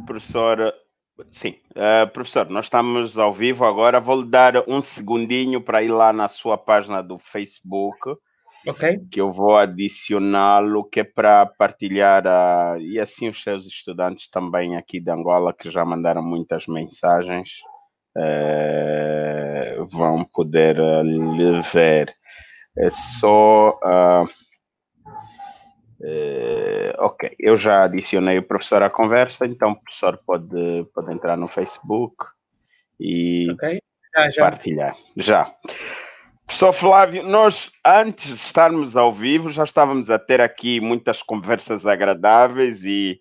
Professor, sim, professor, nós estamos ao vivo agora. Vou-lhe dar um segundinho para ir lá na sua página do Facebook, ok? Que eu vou adicioná-lo, que é para partilhar, e assim os seus estudantes também aqui de Angola, que já mandaram muitas mensagens, vão poder lhe ver. É só. Ok, eu já adicionei o professor à conversa, então o professor pode entrar no Facebook e Ok? Já. partilhar. Já. Professor Flávio, nós antes de estarmos ao vivo já estávamos a ter aqui muitas conversas agradáveis e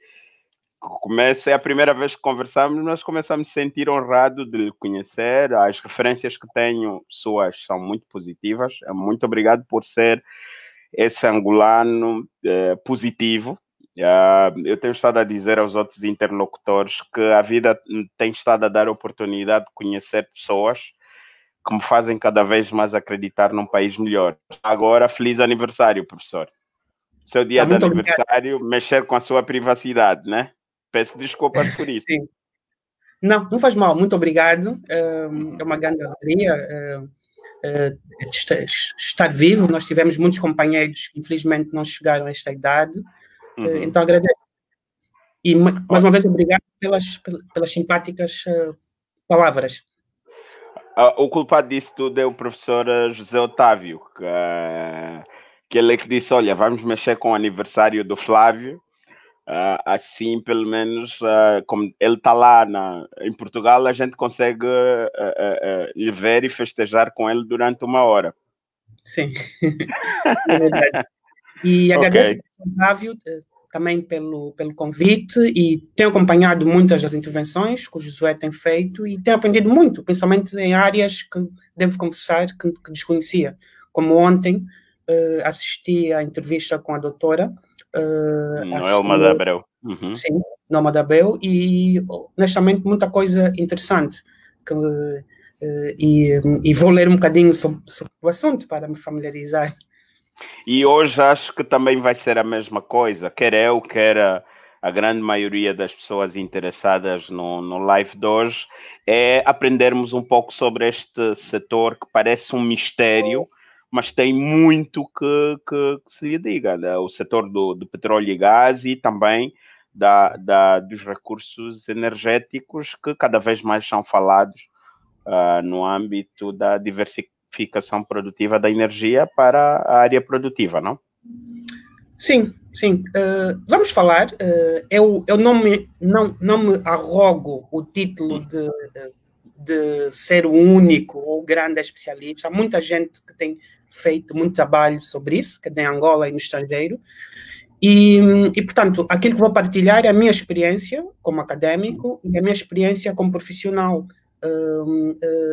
é a primeira vez que conversamos, nós começamos a se sentir honrado de lhe conhecer. As referências que tenho suas são muito positivas. Muito obrigado por ser esse angolano positivo. Eu tenho estado a dizer aos outros interlocutores que a vida tem estado a dar a oportunidade de conhecer pessoas que me fazem cada vez mais acreditar num país melhor. Agora, feliz aniversário, professor. Seu dia Tá, de muito obrigado. aniversário, mexer com a sua privacidade, né? Peço desculpas por isso. Sim. Não faz mal, muito obrigado. É uma grande alegria estar vivo. Nós tivemos muitos companheiros que infelizmente não chegaram a esta idade, então agradeço. E mais uma vez obrigado pelas simpáticas palavras. O culpado disso tudo é o professor José Otávio, que ele é que disse, olha, vamos mexer com o aniversário do Flávio, assim pelo menos, como ele está lá em Portugal, a gente consegue lhe ver e festejar com ele durante 1 hora. Sim, é verdade. E agradeço Ok. ao Otávio também pelo convite e tenho acompanhado muitas das intervenções que o Josué tem feito e tenho aprendido muito, principalmente em áreas que devo confessar que desconhecia. Como ontem assisti à entrevista com a doutora Noelma de Abreu. Sim, Noelma de Abreu, e honestamente muita coisa interessante e vou ler um bocadinho sobre o assunto para me familiarizar. E hoje acho que também vai ser a mesma coisa, quer eu, quer a grande maioria das pessoas interessadas no live de hoje, é aprendermos um pouco sobre este setor que parece um mistério, mas tem muito que se lhe diga, né? O setor do petróleo e gás e também dos recursos energéticos que cada vez mais são falados no âmbito da diversificação produtiva da energia para a área produtiva, não? Sim. Vamos falar. Eu não me arrogo o título de ser o único ou grande especialista. Há muita gente que tem feito muito trabalho sobre isso, que tem em Angola e no estrangeiro. E, portanto, aquilo que vou partilhar é a minha experiência como académico e a minha experiência como profissional.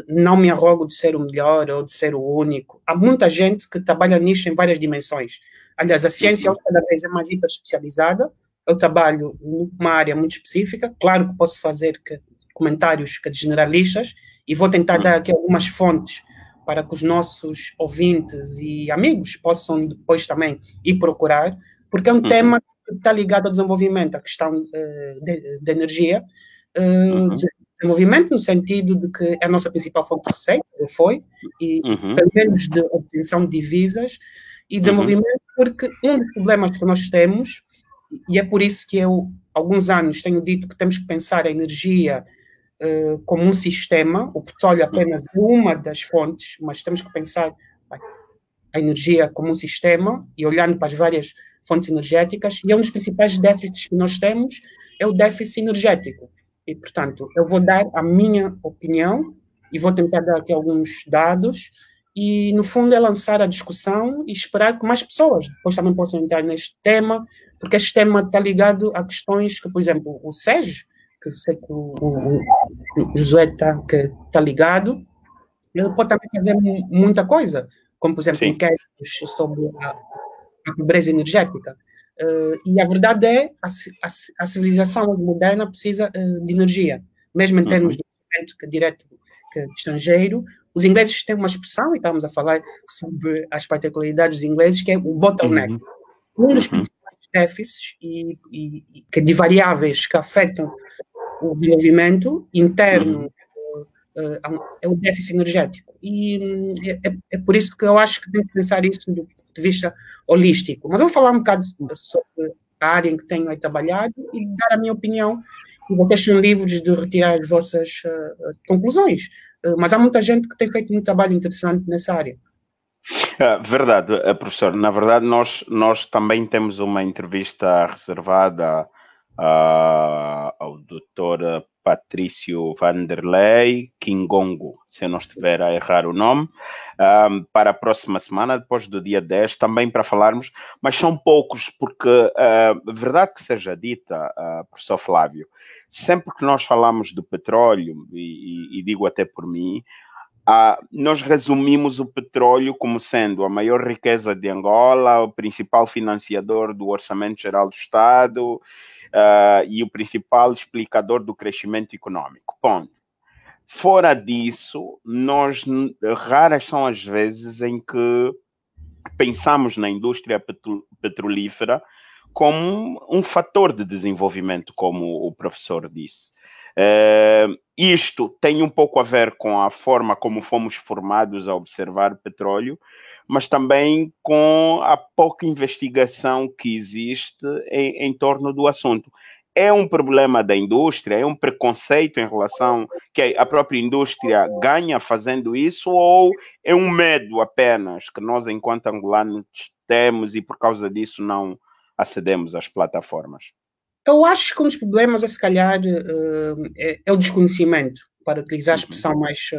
Não me arrogo de ser o melhor ou de ser o único. Há muita gente que trabalha nisto em várias dimensões. Aliás, a ciência cada vez é mais hiper-especializada. Eu trabalho numa área muito específica. Claro que posso fazer comentários generalistas e vou tentar dar aqui algumas fontes para que os nossos ouvintes e amigos possam depois também ir procurar, porque é um tema que está ligado ao desenvolvimento, à questão de energia, desenvolvimento no sentido de que é a nossa principal fonte de receita, e pelo menos de obtenção de divisas, e desenvolvimento porque um dos problemas que nós temos, e é por isso que eu, há alguns anos, tenho dito que temos que pensar a energia como um sistema, o petróleo apenas é uma das fontes, mas temos que pensar a energia como um sistema e olhando para as várias fontes energéticas, e um dos principais déficits que nós temos é o déficit energético. E, portanto, eu vou dar a minha opinião e vou tentar dar aqui alguns dados e, no fundo, é lançar a discussão e esperar que mais pessoas depois também possam entrar neste tema, porque este tema está ligado a questões que, por exemplo, o Sérgio, que sei que o Josué está ligado, ele pode também fazer muita coisa, como, por exemplo, inquéritos sobre a pobreza energética. E a verdade é a civilização moderna precisa de energia, mesmo em termos de investimento direto que estrangeiro. Os ingleses têm uma expressão, e estamos a falar sobre as particularidades dos ingleses, que é o bottleneck. Um dos principais déficits que de variáveis que afetam o desenvolvimento interno, é o déficit energético. E é por isso que eu acho que tem que pensar isso do ponto de vista holístico. Mas eu vou falar um bocado sobre a área em que tenho trabalhado e dar a minha opinião. E vocês são livres de retirar as vossas conclusões. Mas há muita gente que tem feito um trabalho interessante nessa área. Verdade, professor. Na verdade, nós também temos uma entrevista reservada ao Dr. Patrício Vanderlei Kingongo, se eu não estiver a errar o nome, para a próxima semana, depois do dia 10, também para falarmos, mas são poucos, porque, verdade que seja dita, professor Flávio, sempre que nós falamos do petróleo, e digo até por mim, nós resumimos o petróleo como sendo a maior riqueza de Angola, o principal financiador do Orçamento Geral do Estado e o principal explicador do crescimento econômico. Ponto. Fora disso, raras são as vezes em que pensamos na indústria petrolífera como um fator de desenvolvimento, como o professor disse. Isto tem um pouco a ver com a forma como fomos formados a observar petróleo, mas também com a pouca investigação que existe em torno do assunto. É um problema da indústria, é um preconceito em relação que a própria indústria ganha fazendo isso, ou é um medo apenas que nós, enquanto angolanos, temos e por causa disso não acedemos às plataformas? Eu acho que um dos problemas é, se calhar, é o desconhecimento, para utilizar a expressão mais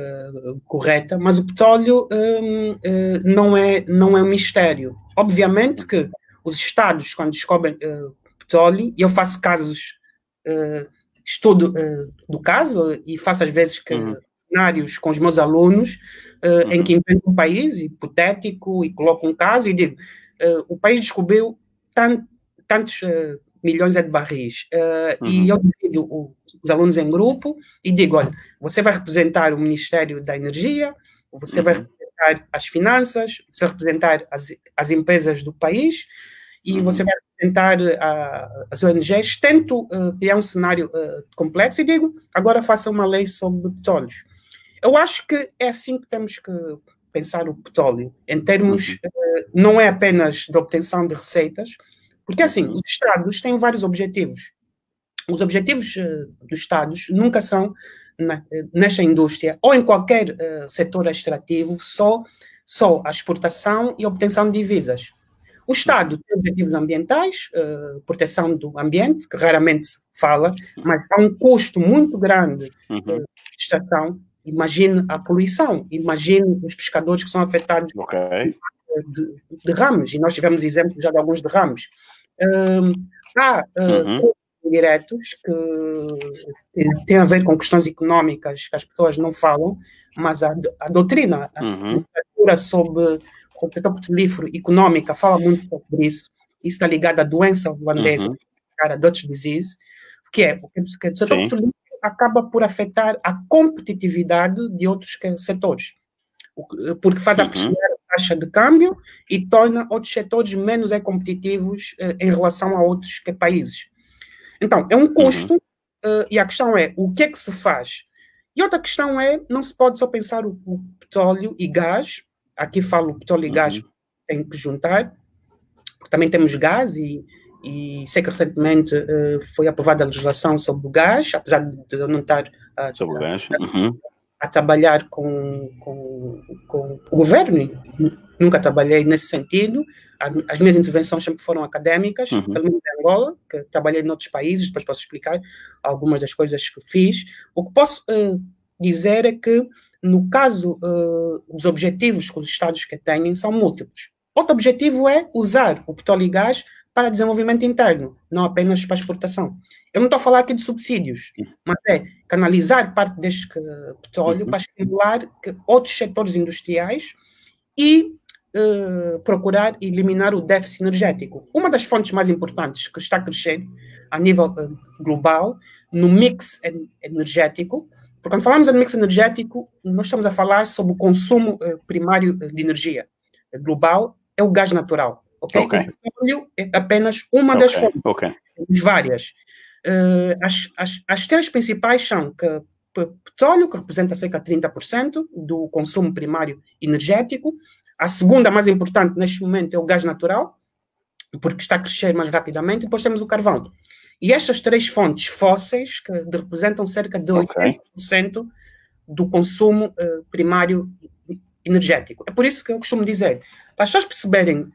correta, mas o petróleo não é um mistério. Obviamente que os Estados, quando descobrem petróleo, e eu faço casos, estudo do caso, e faço às vezes cenários com os meus alunos, em que invento um país hipotético e coloco um caso e digo, o país descobriu tantos milhões de barris. E eu divido os alunos em grupo e digo, olha, você vai representar o Ministério da Energia, você vai representar as finanças, você vai representar as empresas do país e você vai representar as ONGs. Tento criar um cenário complexo e digo, agora faça uma lei sobre petróleos. Eu acho que é assim que temos que pensar o petróleo, em termos, não é apenas de obtenção de receitas, porque, assim, os Estados têm vários objetivos. Os objetivos dos Estados nunca são, nesta indústria, ou em qualquer setor extrativo, só a exportação e a obtenção de divisas. O Estado tem objetivos ambientais, proteção do ambiente, que raramente se fala, mas há um custo muito grande de extração. Imagine a poluição, imagine os pescadores que são afetados de derrames, e nós tivemos exemplos já de alguns derrames. Há diretos que têm a ver com questões económicas que as pessoas não falam, mas a doutrina, a literatura sobre o setor petrolífero econômica fala muito sobre isso. Isso está ligado à doença holandesa, a Dutch disease, que é o setor petrolífero acaba por afetar a competitividade de outros setores, porque faz apreciar a taxa de câmbio e torna outros setores menos competitivos em relação a outros países. Então, é um custo, e a questão é, o que é que se faz? E outra questão é, não se pode só pensar o petróleo e gás, aqui falo petróleo e gás, tem que juntar, porque também temos gás e sei que recentemente foi aprovada a legislação sobre o gás, apesar de eu não estar a trabalhar com o governo, nunca trabalhei nesse sentido. As minhas intervenções sempre foram académicas, pelo menos em Angola, que trabalhei em outros países, depois posso explicar algumas das coisas que fiz. O que posso dizer é que, no caso dos objetivos que os Estados que têm, são múltiplos. Outro objetivo é usar o petróleo e gás para desenvolvimento interno, não apenas para exportação. Eu não estou a falar aqui de subsídios, mas é canalizar parte deste petróleo para estimular outros setores industriais e procurar eliminar o déficit energético. Uma das fontes mais importantes que está crescendo a nível global no mix energético, porque quando falamos em mix energético, nós estamos a falar sobre o consumo primário de energia global, é o gás natural. ok? O petróleo é apenas uma das fontes, várias. As três principais são que petróleo, que representa cerca de 30% do consumo primário energético. A segunda mais importante neste momento é o gás natural, porque está a crescer mais rapidamente. Depois temos o carvão. E estas três fontes fósseis, que representam cerca de 80% do consumo primário energético. É por isso que eu costumo dizer, para as pessoas perceberem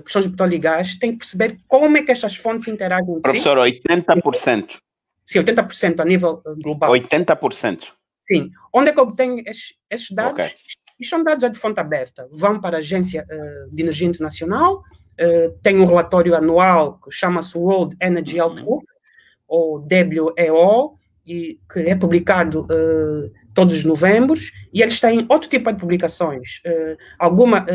questões de petróleo e gás, têm que perceber como é que estas fontes interagem entre si. Professor, 80%. Sim, 80% a nível global. 80%. Sim. Onde é que eu obtenho esses dados? Isto são dados de fonte aberta. Vão para a Agência de Energia Internacional, tem um relatório anual que chama-se World Energy Outlook, ou WEO, e que é publicado todos os novembros, e eles têm outro tipo de publicações. Alguma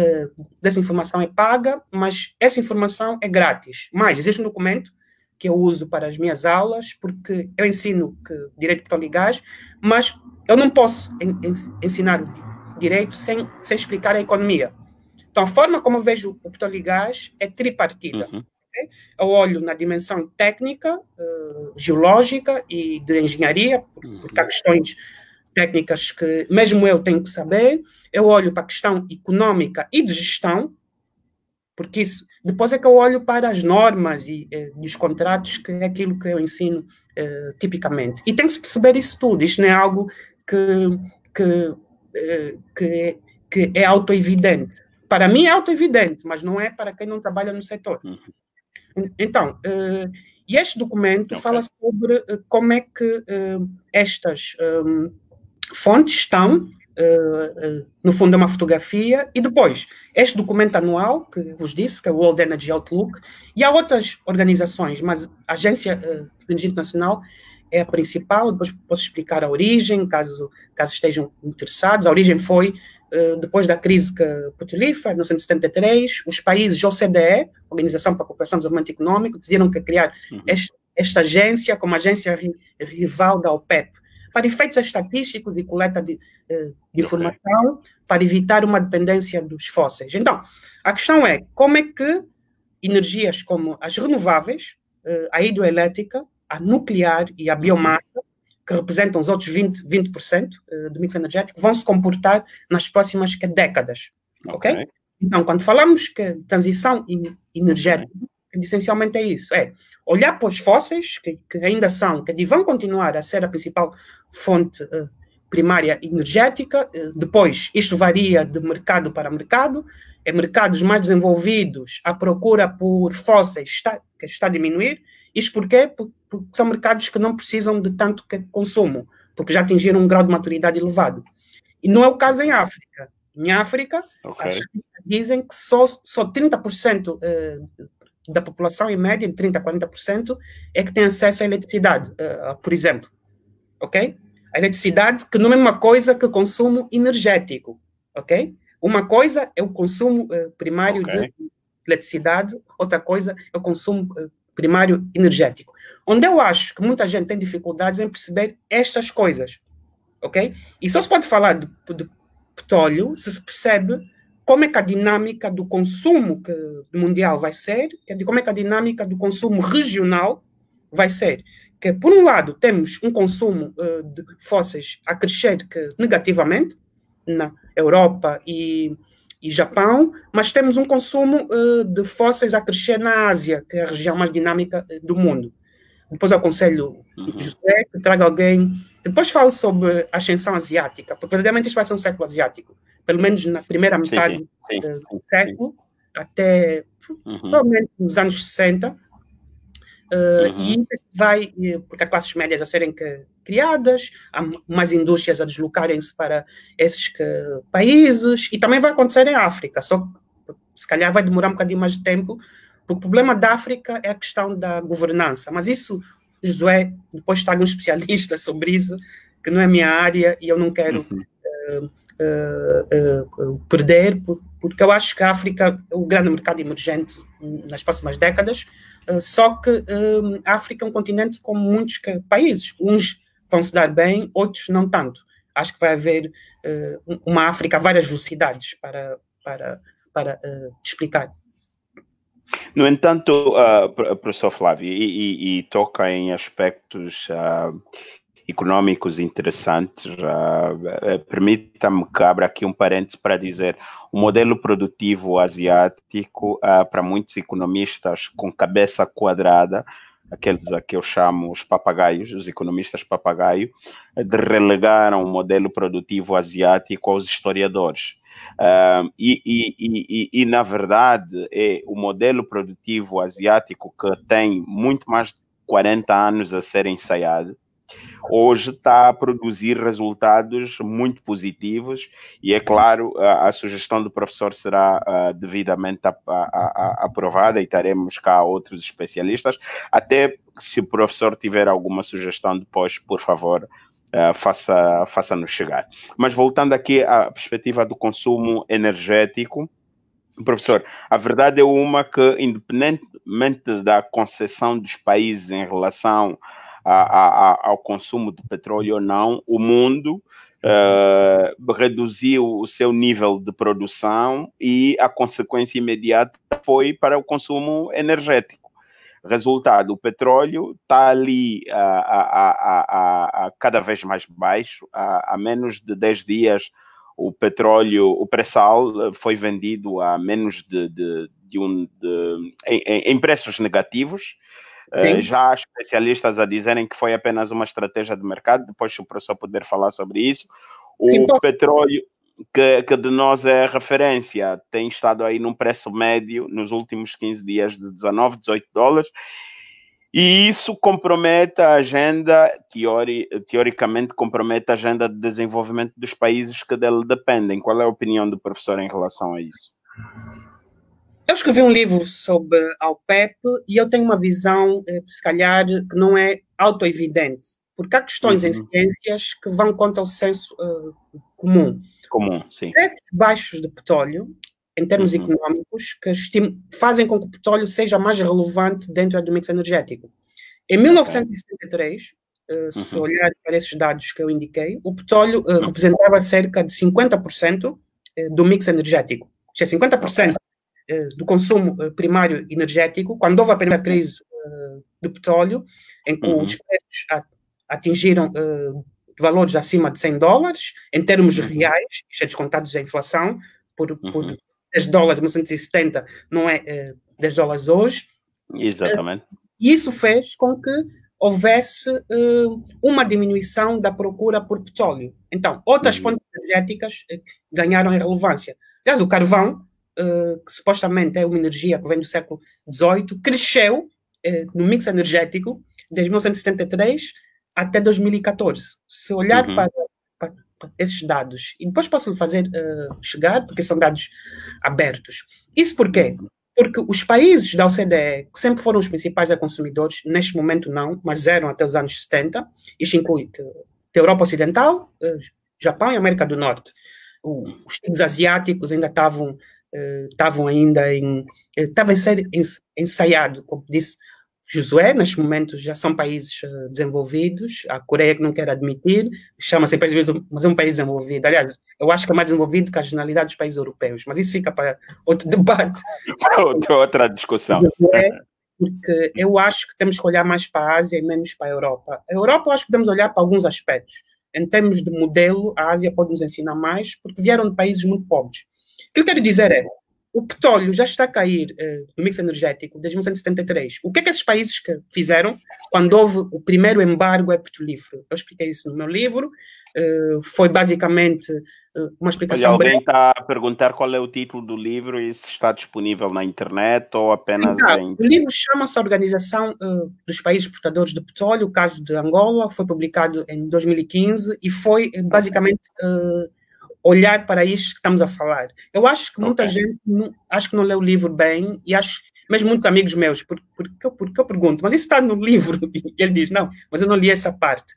dessa informação é paga, mas essa informação é grátis. Mas existe um documento que eu uso para as minhas aulas, porque eu ensino direito de petróleo e gás, mas eu não posso ensinar direito sem explicar a economia. Então, a forma como eu vejo o petróleo e gás é tripartida. Okay? Eu olho na dimensão técnica, geológica e de engenharia, porque há questões técnicas que mesmo eu tenho que saber. Eu olho para a questão econômica e de gestão, porque isso, depois é que eu olho para as normas e os contratos, que é aquilo que eu ensino tipicamente. E tem que se perceber isso tudo. Isto não é algo que é autoevidente. Para mim é autoevidente, mas não é para quem não trabalha no setor. Então, e este documento fala sobre como é que estas fontes estão, no fundo é uma fotografia, e depois, este documento anual, que vos disse, que é o World Energy Outlook, e há outras organizações, mas a Agência de Energia Internacional é a principal. Depois posso explicar a origem, caso estejam interessados. A origem foi depois da crise petrolífera, em 1973, os países OCDE, Organização para a Cooperação e Desenvolvimento Econômico, decidiram que criar esta agência como agência rival da OPEP, para efeitos estatísticos e coleta de informação, para evitar uma dependência dos fósseis. Então, a questão é como é que energias como as renováveis, a hidroelétrica, a nuclear e a biomassa, que representam os outros 20% do mix energético, vão se comportar nas próximas décadas. Ok? Então, quando falamos que transição energética, essencialmente é isso, é olhar para os fósseis, que ainda são, que vão continuar a ser a principal fonte primária energética. Depois, isto varia de mercado para mercado. Em mercados mais desenvolvidos, a procura por fósseis está a diminuir. Isto porquê? Porque são mercados que não precisam de tanto consumo, porque já atingiram um grau de maturidade elevado. E não é o caso em África. Em África, dizem que só 30% da população, em média, de 30% a 40%, é que tem acesso à eletricidade, por exemplo. Ok? A eletricidade, que não é uma coisa que consumo energético. Ok? Uma coisa é o consumo primário de eletricidade, outra coisa é o consumo primário energético. Onde eu acho que muita gente tem dificuldades em perceber estas coisas. Ok? E só se pode falar de petróleo se percebe como é que a dinâmica do consumo mundial vai ser, como é que a dinâmica do consumo regional vai ser. Que, por um lado, temos um consumo de fósseis a crescer negativamente na Europa e Japão, mas temos um consumo de fósseis a crescer na Ásia, que é a região mais dinâmica do mundo. Depois eu aconselho José que traga alguém. Depois falo sobre a ascensão asiática, porque verdadeiramente isto vai ser um século asiático, pelo menos na primeira metade do século, até provavelmente nos anos 60. E vai, porque há classes médias a serem criadas, há mais indústrias a deslocarem-se para esses países, e também vai acontecer em África, só que se calhar vai demorar um bocadinho mais de tempo, porque o problema da África é a questão da governança, mas isso, Josué, depois está um especialista sobre isso, que não é minha área, e eu não quero perder, porque eu acho que a África é o grande mercado emergente nas próximas décadas, só que a África é um continente com muitos países, uns vão se dar bem, outros não tanto. Acho que vai haver uma África a várias velocidades para explicar. No entanto, professor Flávio, e toca em aspectos econômicos interessantes, permita-me que abra aqui um parênteses para dizer o modelo produtivo asiático, para muitos economistas com cabeça quadrada, aqueles a que eu chamo os papagaios, os economistas papagaio, relegaram o modelo produtivo asiático aos historiadores. Na verdade, é o modelo produtivo asiático que tem muito mais de 40 anos a ser ensaiado, hoje está a produzir resultados muito positivos e, é claro, a sugestão do professor será devidamente aprovada e teremos cá outros especialistas, até se o professor tiver alguma sugestão depois, por favor, faça-nos chegar. Mas voltando aqui à perspectiva do consumo energético, professor, a verdade é uma que, independentemente da concepção dos países em relação ao consumo de petróleo ou não, o mundo reduziu o seu nível de produção e a consequência imediata foi para o consumo energético. Resultado, o petróleo está ali cada vez mais baixo, há menos de 10 dias o petróleo, o pré-sal foi vendido a menos em preços negativos. Já há especialistas a dizerem que foi apenas uma estratégia de mercado, depois se o professor puder falar sobre isso. O petróleo que de nós é referência tem estado aí num preço médio nos últimos 15 dias de 19, 18 dólares, e isso compromete a agenda, teoricamente compromete a agenda de desenvolvimento dos países que dele dependem. Qual é a opinião do professor em relação a isso? Eu escrevi um livro sobre a OPEP e eu tenho uma visão, se calhar, que não é autoevidente, porque há questões em ciências que vão contra o senso comum. Sim. Preços baixos de petróleo, em termos económicos, que fazem com que o petróleo seja mais relevante dentro do mix energético. Em 1963, se olhar para esses dados que eu indiquei, o petróleo representava cerca de 50% do mix energético. Ou seja, 50% do consumo primário energético, quando houve a primeira crise do petróleo, em que os preços atingiram valores acima de 100 dólares, em termos reais, isto é descontados a inflação, por 10 dólares em 1970, não é 10 dólares hoje. Exatamente. E isso fez com que houvesse uma diminuição da procura por petróleo. Então, outras fontes energéticas ganharam em relevância. Aliás, o carvão, que supostamente é uma energia que vem do século XVIII, cresceu no mix energético desde 1973 até 2014. Se olhar para esses dados, e depois posso lhe fazer chegar, porque são dados abertos. Isso por quê? Porque os países da OCDE, que sempre foram os principais consumidores, neste momento não, mas eram até os anos 70, isto inclui a Europa Ocidental, Japão e América do Norte. Os países asiáticos ainda estavam a ser ensaiado, como disse Josué, neste momento já são países desenvolvidos, a Coreia que não quer admitir, chama-se país, mas é um país desenvolvido. Aliás, eu acho que é mais desenvolvido que a generalidade dos países europeus, mas isso fica para outro debate. Outra discussão. Porque eu acho que temos que olhar mais para a Ásia e menos para a Europa. A Europa, eu acho que podemos olhar para alguns aspectos. Em termos de modelo, a Ásia pode nos ensinar mais, porque vieram de países muito pobres. O que eu quero dizer é, o petróleo já está a cair no mix energético desde 1973. O que é que esses países que fizeram quando houve o primeiro embargo petrolífero? Eu expliquei isso no meu livro. Foi basicamente uma explicação... Olha, alguém está a perguntar qual é o título do livro e se está disponível na internet ou apenas em... O livro chama-se A Organização dos Países Exportadores de Petróleo, o caso de Angola, foi publicado em 2015 e foi basicamente... olhar para isto que estamos a falar. Eu acho que muita gente acho que não lê o livro bem e acho, mesmo muitos amigos meus, porque eu pergunto, mas isso está no livro? E ele diz, não, mas eu não li essa parte.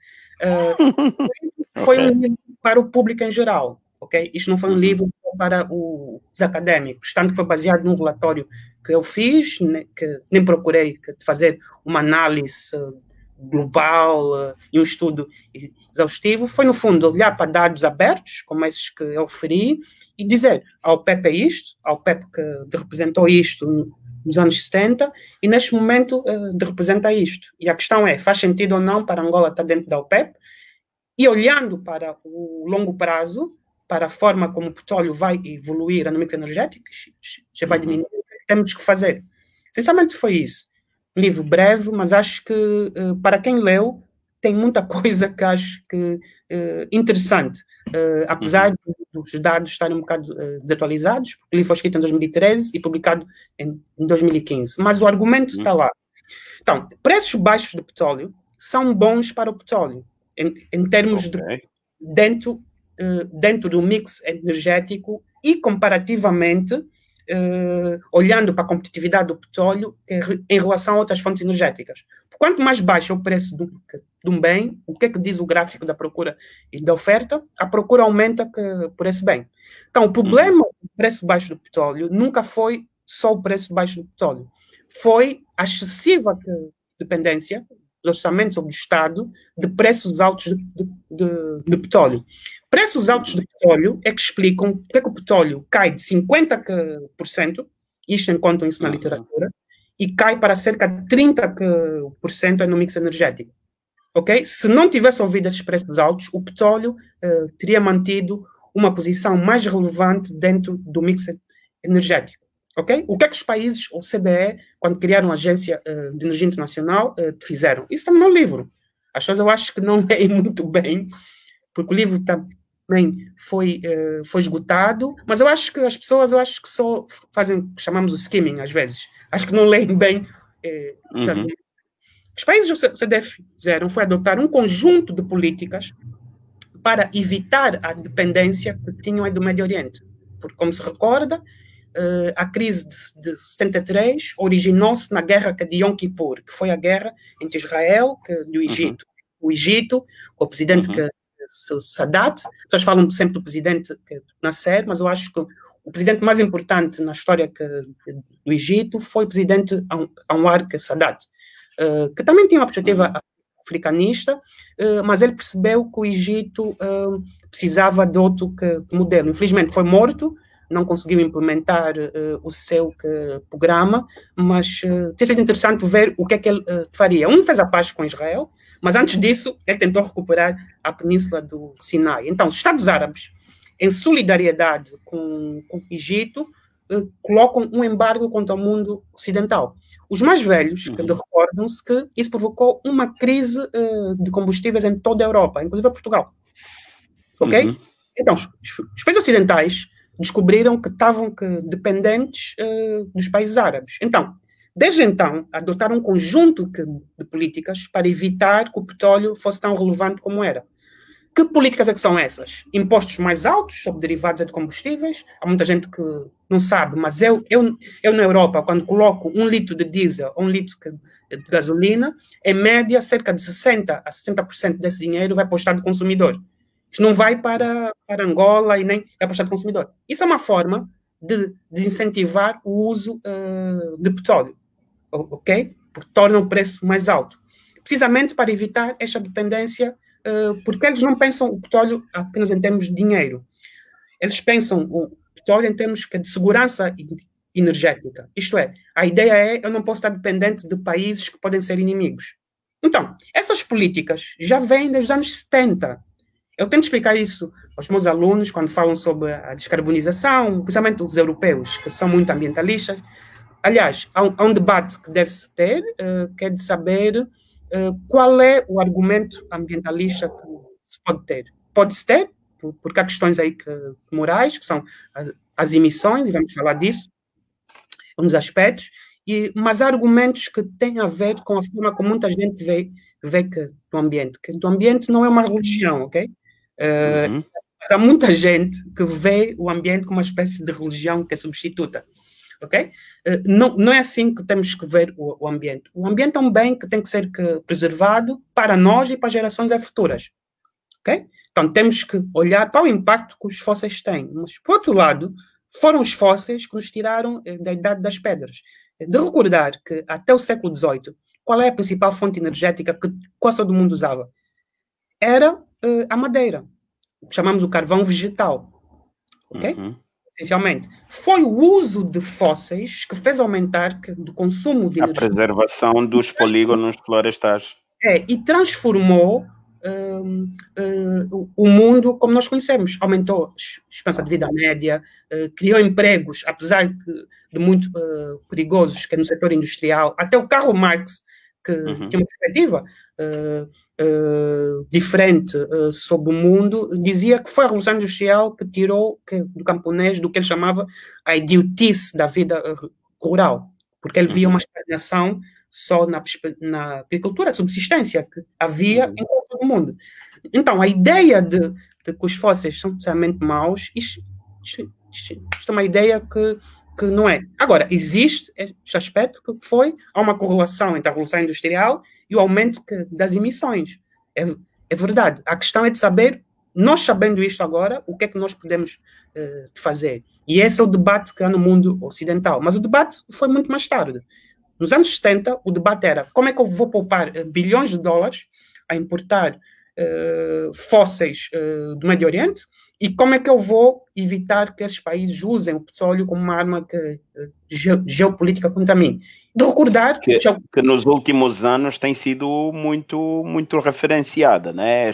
Foi um livro para o público em geral, ok? Isto não foi um livro para os académicos, tanto que foi baseado num relatório que eu fiz, que nem procurei fazer uma análise global e um estudo exaustivo, foi, no fundo, olhar para dados abertos, como esses que eu referi, e dizer, a OPEP é isto, a OPEP que representou isto nos anos 70, e neste momento representa isto. E a questão é, faz sentido ou não para Angola estar dentro da OPEP? E olhando para o longo prazo, para a forma como o petróleo vai evoluir no mix energético, já vai diminuir, temos que fazer. Essencialmente foi isso. Um livro breve, mas acho que para quem leu, tem muita coisa que acho que interessante, apesar dos dados estarem um bocado desatualizados, porque o livro foi escrito em 2013 e publicado em 2015, mas o argumento está lá. Então, preços baixos de petróleo são bons para o petróleo, em termos de dentro do mix energético e comparativamente olhando para a competitividade do petróleo em relação a outras fontes energéticas. Quanto mais baixo é o preço de um bem, o que é que diz o gráfico da procura e da oferta? A procura aumenta por esse bem. Então, o problema do preço baixo do petróleo nunca foi só o preço baixo do petróleo. Foi a excessiva dependência dos orçamentos do Estado de preços altos de petróleo. Preços altos de petróleo é que explicam porque é que o petróleo cai de 50%, isto encontram isso na literatura, e cai para cerca de 30% no mix energético. Ok? Se não tivesse ouvido esses preços altos, o petróleo teria mantido uma posição mais relevante dentro do mix energético. Ok? O que é que os países, o CBE, quando criaram a Agência de Energia Internacional, fizeram? Isso também no livro. As pessoas eu acho que não leem muito bem, porque o livro também foi esgotado, mas eu acho que as pessoas, só fazem o que chamamos de skimming, às vezes. Acho que não leem bem. Os países do CDF fizeram foi adotar um conjunto de políticas para evitar a dependência que tinham do Médio Oriente. Porque, como se recorda, a crise de 73 originou-se na guerra de Yom Kippur, que foi a guerra entre Israel e o Egito. O Egito, o presidente Sadat, pessoas falam sempre do presidente Nasser, mas eu acho que o presidente mais importante na história do Egito foi o presidente Anwar Sadat, que também tinha uma perspectiva africanista, mas ele percebeu que o Egito precisava de outro modelo. Infelizmente foi morto, não conseguiu implementar o seu programa, mas tem sido interessante ver o que é que ele faria. Fez a paz com Israel, mas antes disso ele tentou recuperar a península do Sinai. Então, os Estados Árabes, em solidariedade com o Egito, colocam um embargo contra o mundo ocidental. Os mais velhos recordam-se que isso provocou uma crise de combustíveis em toda a Europa, inclusive a Portugal. Ok? Então, os países ocidentais descobriram que estavam dependentes dos países árabes. Então, desde então, adotaram um conjunto de políticas para evitar que o petróleo fosse tão relevante como era. Que políticas é que são essas? Impostos mais altos sobre derivados de combustíveis. Há muita gente que não sabe, mas eu na Europa, quando coloco 1 litro de diesel ou 1 litro de gasolina, em média, cerca de 60% a 70% desse dinheiro vai para o Estado consumidor. Isto não vai para Angola e nem é para o Estado consumidor. Isso é uma forma de incentivar o uso de petróleo, ok? Porque torna o preço mais alto. Precisamente para evitar esta dependência, porque eles não pensam o petróleo apenas em termos de dinheiro. Eles pensam o petróleo em termos de segurança energética. Isto é, a ideia é eu não posso estar dependente de países que podem ser inimigos. Então, essas políticas já vêm desde os anos 70. Eu tento explicar isso aos meus alunos quando falam sobre a descarbonização, principalmente os europeus, que são muito ambientalistas. Aliás, há um debate que deve-se ter, que é de saber qual é o argumento ambientalista que se pode ter. Pode-se ter, porque há questões aí morais, que são as emissões, e vamos falar disso, um dos aspectos, mas há argumentos que têm a ver com a forma como muita gente vê do ambiente. Que do ambiente não é uma religião, ok? Mas há muita gente que vê o ambiente como uma espécie de religião que é substituta. Ok? Não é assim que temos que ver o ambiente. O ambiente é um bem que tem que ser preservado para nós e para gerações futuras. Ok? Então temos que olhar para o impacto que os fósseis têm. Mas, por outro lado, foram os fósseis que nos tiraram da Idade das Pedras. De recordar que até o século XVIII, qual é a principal fonte energética que quase todo mundo usava? Era a madeira, o que chamamos o carvão vegetal, ok? Uhum. Essencialmente. Foi o uso de fósseis que fez aumentar do consumo de energia. A preservação dos polígonos florestais. E transformou o mundo como nós conhecemos. Aumentou a esperança de vida média, criou empregos, apesar de muito perigosos, que é no setor industrial. Até o Karl Marx, que tinha uma perspectiva diferente sobre o mundo, dizia que foi a Revolução Industrial que tirou do camponês do que ele chamava a idiotice da vida rural, porque ele via uma estagnação só na agricultura de subsistência que havia em todo o mundo. Então, a ideia de que os fósseis são necessariamente maus, isto é uma ideia que não é. Agora, existe este aspecto que há uma correlação entre a Revolução Industrial e o aumento das emissões. É verdade. A questão é de saber, nós sabendo isto agora, o que é que nós podemos fazer. E esse é o debate que há no mundo ocidental. Mas o debate foi muito mais tarde. Nos anos 70, o debate era como é que eu vou poupar bilhões de dólares a importar fósseis do Médio Oriente e como é que eu vou evitar que esses países usem o petróleo como uma arma geopolítica contra mim. De recordar que nos últimos anos tem sido muito, muito referenciada, né?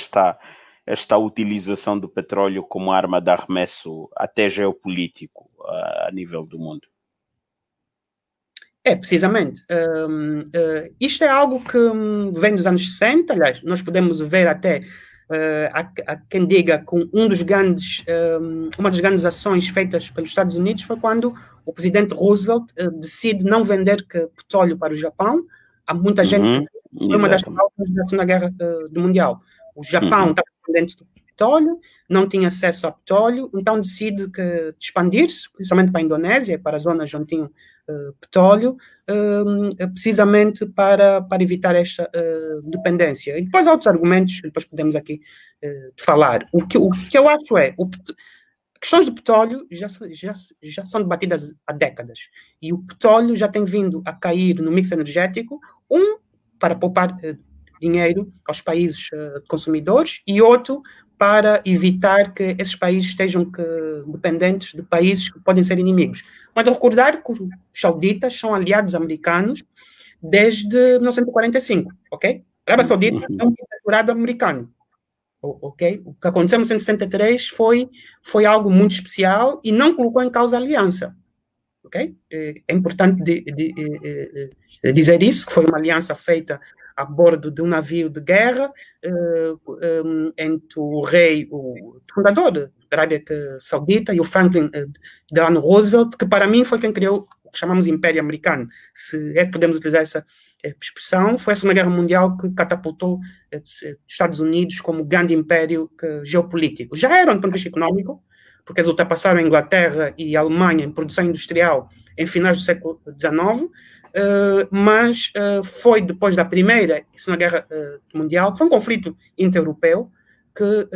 Esta utilização do petróleo como arma de arremesso até geopolítico a nível do mundo. Precisamente. Isto é algo que vem dos anos 60, aliás, nós podemos ver até há quem diga que uma das grandes ações feitas pelos Estados Unidos foi quando o presidente Roosevelt decide não vender petróleo para o Japão. Há muita gente que foi uma das causas da Segunda Guerra Mundial. O Japão estava dependente do petróleo, não tinha acesso a petróleo, então decide expandir-se, principalmente para a Indonésia, para as zonas onde tinham petróleo, precisamente para evitar esta dependência. E depois há outros argumentos que depois podemos aqui falar. O que eu acho questões de petróleo já são debatidas há décadas. E o petróleo já tem vindo a cair no mix energético, para poupar dinheiro aos países consumidores e outro para evitar que esses países estejam dependentes de países que podem ser inimigos. Mas recordar que os sauditas são aliados americanos desde 1945, ok? A Arábia Saudita é um protetorado americano, ok? O que aconteceu em 1973 foi algo muito especial e não colocou em causa a aliança, ok? É importante dizer isso, que foi uma aliança feita a bordo de um navio de guerra entre o rei, o fundador da Arábia Saudita, e o Franklin Delano Roosevelt, que para mim foi quem criou o que chamamos de Império Americano, se é que podemos utilizar essa expressão. Foi a Segunda Guerra Mundial que catapultou os Estados Unidos como grande império geopolítico. Já eram do ponto de vista econômico, porque eles ultrapassaram a Inglaterra e a Alemanha em produção industrial em finais do século XIX, mas foi depois da Primeira e Segunda Guerra Mundial, foi um conflito inter-europeu que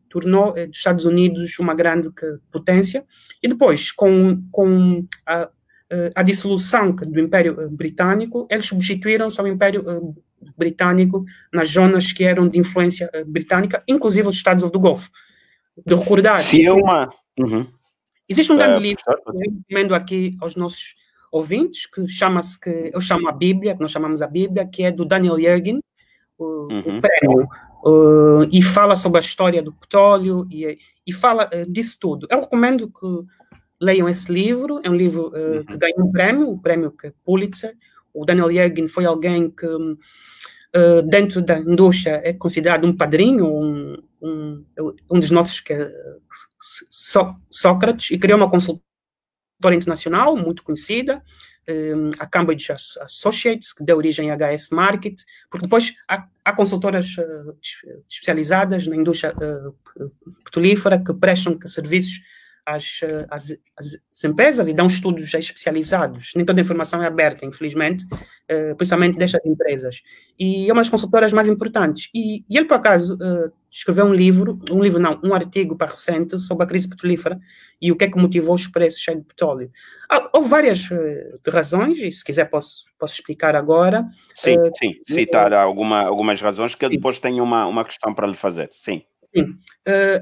tornou os Estados Unidos uma grande potência, e depois, com a dissolução do Império Britânico, eles substituíram-se ao Império Britânico nas zonas que eram de influência britânica, inclusive os Estados do Golfo. De recordar... Existe um grande livro que eu recomendo aqui aos nossos ouvintes, que eu chamo a Bíblia, que nós chamamos a Bíblia, que é do Daniel Yergin, o prêmio, e fala sobre a história do petróleo e fala disso tudo. Eu recomendo que leiam esse livro. É um livro que ganhou o prêmio Pulitzer. O Daniel Yergin foi alguém que dentro da indústria é considerado um padrinho, um dos nossos, que é Sócrates, e criou uma consultora internacional muito conhecida, a Cambridge Associates, que deu origem à HS Market, porque depois há consultoras especializadas na indústria petrolífera que prestam serviços as empresas e dão estudos especializados. Nem toda a informação é aberta, infelizmente, principalmente destas empresas. E é uma das consultoras mais importantes. E ele, por acaso, escreveu um artigo para recente sobre a crise petrolífera e o que é que motivou os preços de petróleo. Houve várias razões, e se quiser posso explicar agora. Sim, citar algumas razões, que eu depois tenho uma questão para lhe fazer. Sim. Sim.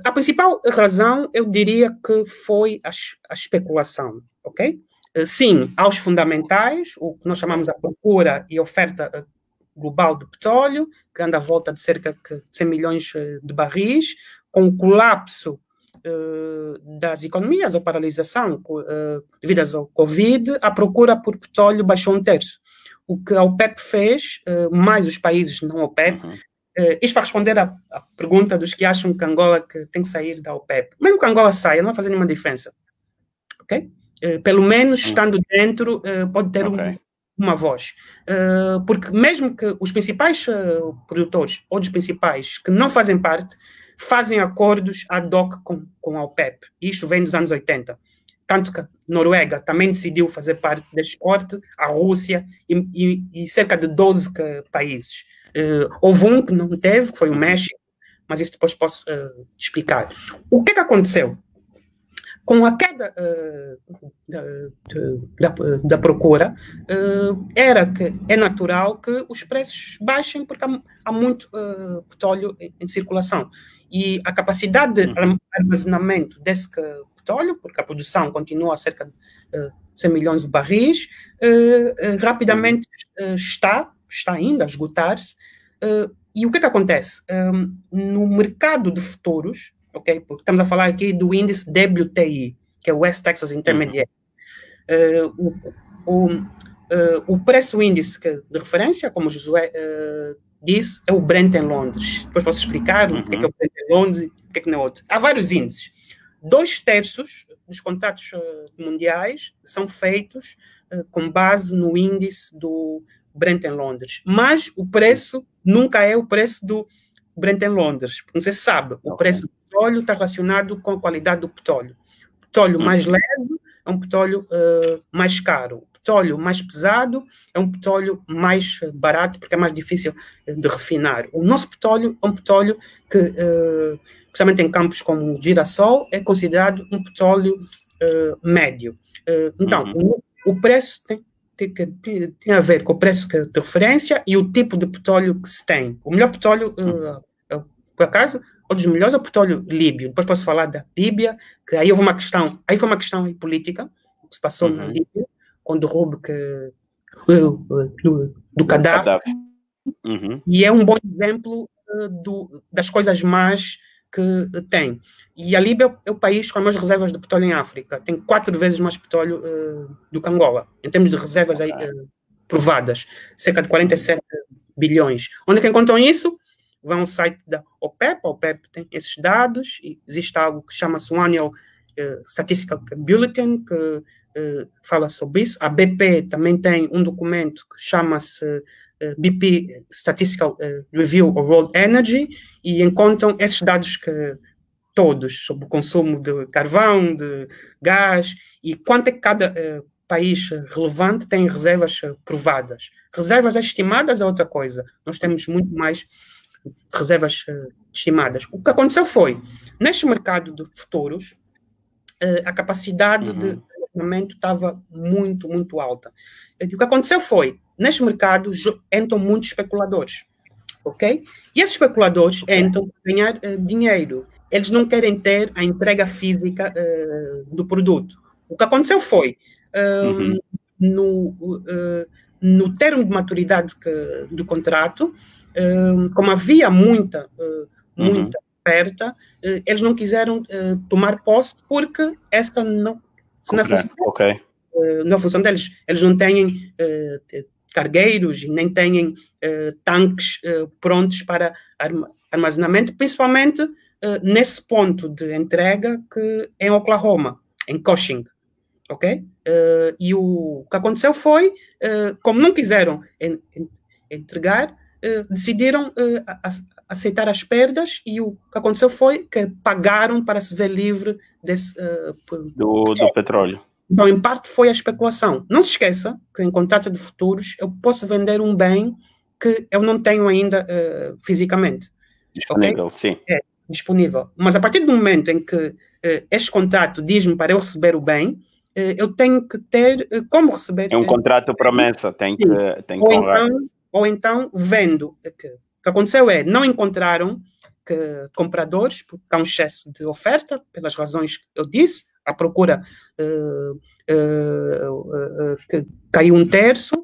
A principal razão, eu diria que foi a especulação, ok? Sim, aos fundamentais, o que nós chamamos a procura e oferta global de petróleo, que anda à volta de cerca de 100 milhões de barris, com o colapso das economias, ou paralisação devido ao Covid, a procura por petróleo baixou 1/3. O que a OPEP fez, mais os países não OPEP, isto para responder à pergunta dos que acham que Angola tem que sair da OPEP. Mesmo que Angola saia, não vai fazer nenhuma diferença. Ok? Pelo menos, estando dentro, pode ter uma voz. Porque mesmo que os principais produtores, ou dos principais, que não fazem parte, fazem acordos ad hoc com a OPEP. Isto vem dos anos 80. Tanto que a Noruega também decidiu fazer parte deste corte, a Rússia e cerca de 12 países. Houve um que não teve, que foi o México, mas isso depois posso explicar. O que aconteceu? Com a queda da procura, é natural que os preços baixem, porque há muito petróleo em circulação. E a capacidade de armazenamento desse petróleo, porque a produção continua a cerca de 100 milhões de barris, rapidamente está ainda a esgotar-se. E o que acontece? No mercado de futuros, ok? Porque estamos a falar aqui do índice WTI, que é o West Texas Intermediate. O preço índice de referência, como o Josué disse, é o Brent em Londres. Depois posso explicar o que é o Brent em Londres e o que é não é outro. Há vários índices. 2/3 dos contratos mundiais são feitos com base no índice do Brent em Londres, mas o preço nunca é o preço do Brent em Londres. Não se sabe, o preço do petróleo está relacionado com a qualidade do petróleo. O petróleo mais leve é um petróleo mais caro. O petróleo mais pesado é um petróleo mais barato, porque é mais difícil de refinar. O nosso petróleo é um petróleo que, principalmente em campos como o girassol, é considerado um petróleo médio. Então, o preço tem a ver com o preço de referência e o tipo de petróleo que se tem. O melhor petróleo, por acaso, um dos melhores é o petróleo líbio. Depois posso falar da Líbia, que aí houve uma questão, foi uma questão política que se passou na Líbia, com o derrubo do Gaddafi. E é um bom exemplo das coisas más que tem. E a Líbia é o país com as maiores reservas de petróleo em África. Tem 4 vezes mais petróleo do que Angola, em termos de reservas provadas, cerca de 47 bilhões. Onde é que encontram isso? Vão ao site da OPEP. A OPEP tem esses dados, e existe algo que chama-se um Annual Statistical Bulletin, que fala sobre isso. A BP também tem um documento que chama-se BP Statistical Review of World Energy, e encontram esses dados todos sobre o consumo de carvão, de gás, e quanto é que cada país relevante tem reservas provadas. Reservas estimadas é outra coisa. Nós temos muito mais reservas estimadas. O que aconteceu foi, neste mercado de futuros, a capacidade de armazenamento estava muito, muito alta. E o que aconteceu foi, neste mercado entram muitos especuladores, ok? E esses especuladores entram para ganhar dinheiro. Eles não querem ter a entrega física do produto. O que aconteceu foi, no termo de maturidade do contrato, como havia muita oferta, eles não quiseram tomar posse, porque essa não é a função deles. Eles não têm cargueiros e nem têm tanques prontos para armazenamento, principalmente nesse ponto de entrega que é em Oklahoma, em Cushing. Ok? E o que aconteceu foi, como não quiseram entregar, decidiram aceitar as perdas, e o que aconteceu foi que pagaram para se ver livre do petróleo. Então, em parte, foi a especulação. Não se esqueça que em contratos de futuros eu posso vender um bem que eu não tenho ainda fisicamente. Disponível, okay? Sim. É, disponível. Mas a partir do momento em que este contrato diz-me para eu receber o bem, eu tenho que ter como receber. É um contrato promessa, tem que honrar. Ou então vendo. O que aconteceu é, não encontraram compradores, porque há um excesso de oferta, pelas razões que eu disse, a procura que caiu um terço,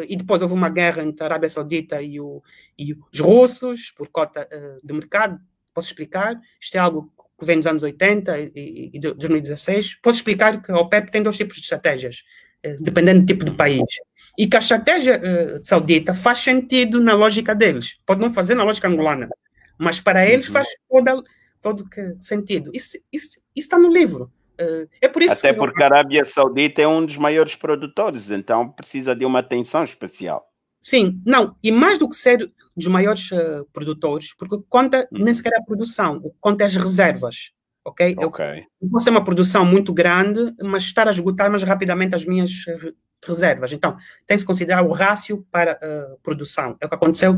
e depois houve uma guerra entre a Arábia Saudita e os russos, por cota de mercado. Posso explicar? Isto é algo que vem dos anos 80 e 2016. Posso explicar que a OPEP tem dois tipos de estratégias, dependendo do tipo de país. E que a estratégia saudita faz sentido na lógica deles. Pode não fazer na lógica angolana, mas para eles faz todo sentido. Isso está no livro. É por isso Até porque a Arábia Saudita é um dos maiores produtores, então precisa de uma atenção especial. Sim, não, e mais do que ser dos maiores produtores, porque conta nem sequer a produção, o que conta é as reservas, ok? Eu posso ter uma produção muito grande, mas estar a esgotar mais rapidamente as minhas reservas. Então, tem-se que considerar o rácio para produção. É o que aconteceu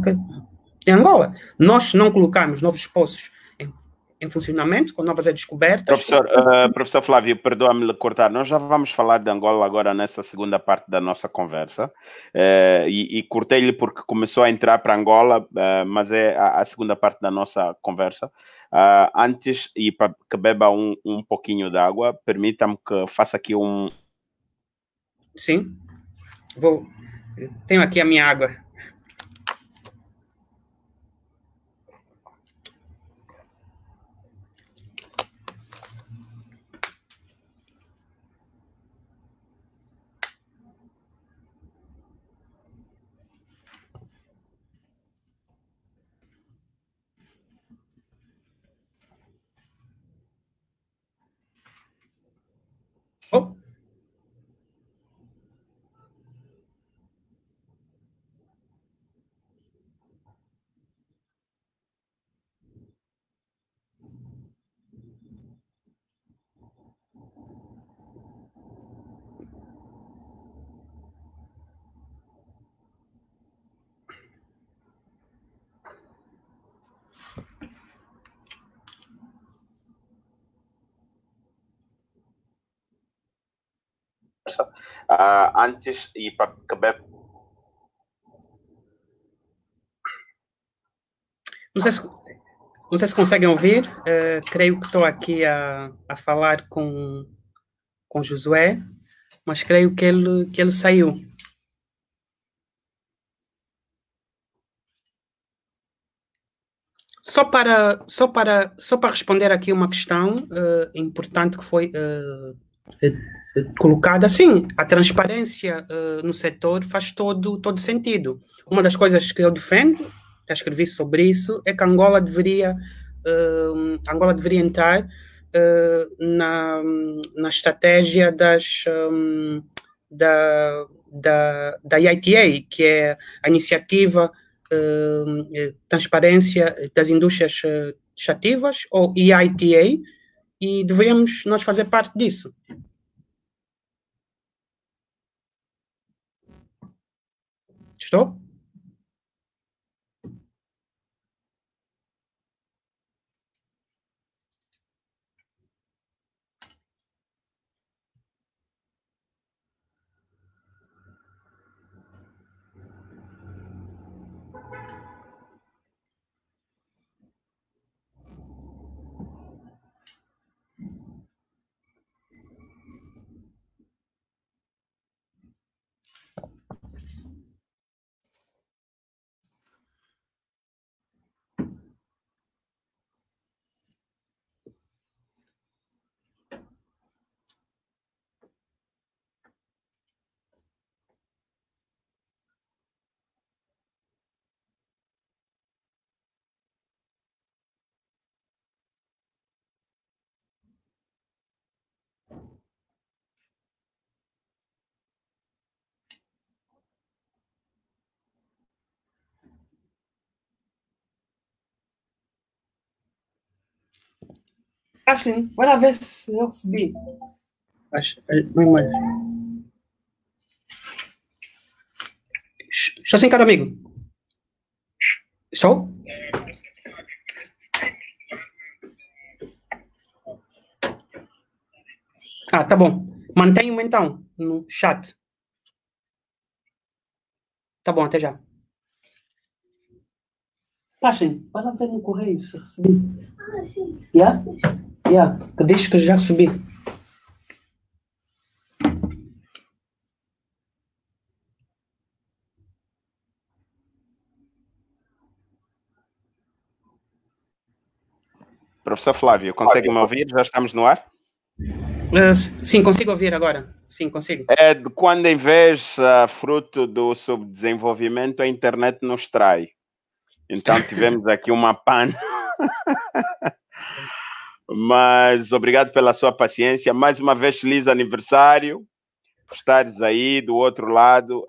em Angola. Nós não colocamos novos poços em funcionamento, com novas descobertas. Professor Flávio, perdoa-me cortar, nós já vamos falar de Angola agora nessa segunda parte da nossa conversa, e cortei-lhe porque começou a entrar para Angola, mas é a segunda parte da nossa conversa. Antes, e para que beba um pouquinho de água, permita-me que faça aqui um... Sim, tenho aqui a minha água. Oh. Antes, e para que beba... Não sei se conseguem ouvir, creio que estou aqui a falar com Josué, mas creio que ele saiu. Só para responder aqui uma questão importante que foi colocada, sim, a transparência no setor faz todo sentido. Uma das coisas que eu defendo, já escrevi sobre isso, é que Angola deveria entrar na estratégia da IITA, que é a iniciativa transparência das indústrias extrativas, ou EITA, e deveríamos nós fazer parte disso. Estou? Ashley, vai lá ver se eu recebi. Não mais. Estou sem cara, amigo. Estou? Ah, tá bom. Mantenho-me então no chat. Tá bom, até já. Pashem, vai lá ver no correio se recebi. Ah, sim. Yeah? Yeah, que diz que já recebi. Professor Flávio, consegue me ouvir? Já estamos no ar? Sim, consigo ouvir agora. Sim, consigo. É de quando, em vez, fruto do subdesenvolvimento, a internet nos trai. Então, tivemos aqui uma pane. Mas obrigado pela sua paciência. Mais uma vez, feliz aniversário por estares aí do outro lado.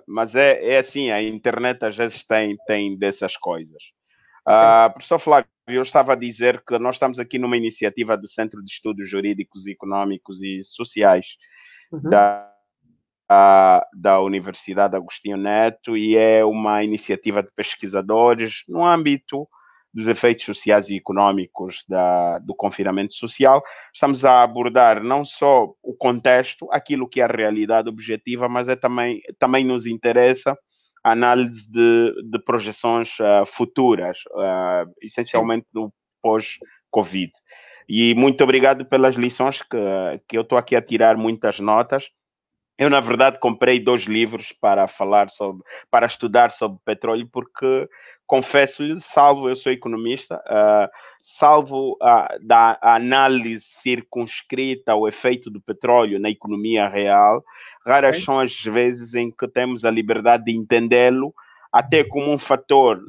Mas é assim, a internet às vezes tem dessas coisas. Professor Flávio, eu estava a dizer que nós estamos aqui numa iniciativa do Centro de Estudos Jurídicos, Econômicos e Sociais da Universidade Agostinho Neto, e é uma iniciativa de pesquisadores no âmbito dos efeitos sociais e econômicos do confinamento social. Estamos a abordar não só o contexto, aquilo que é a realidade objetiva, mas também nos interessa a análise de projeções futuras, essencialmente do pós-Covid. E muito obrigado pelas lições que eu estou aqui a tirar muitas notas. Eu, na verdade, comprei 2 livros para estudar sobre petróleo, porque, confesso-lhe, salvo eu sou economista, salvo da análise circunscrita ao efeito do petróleo na economia real, raras são as vezes em que temos a liberdade de entendê-lo até como um fator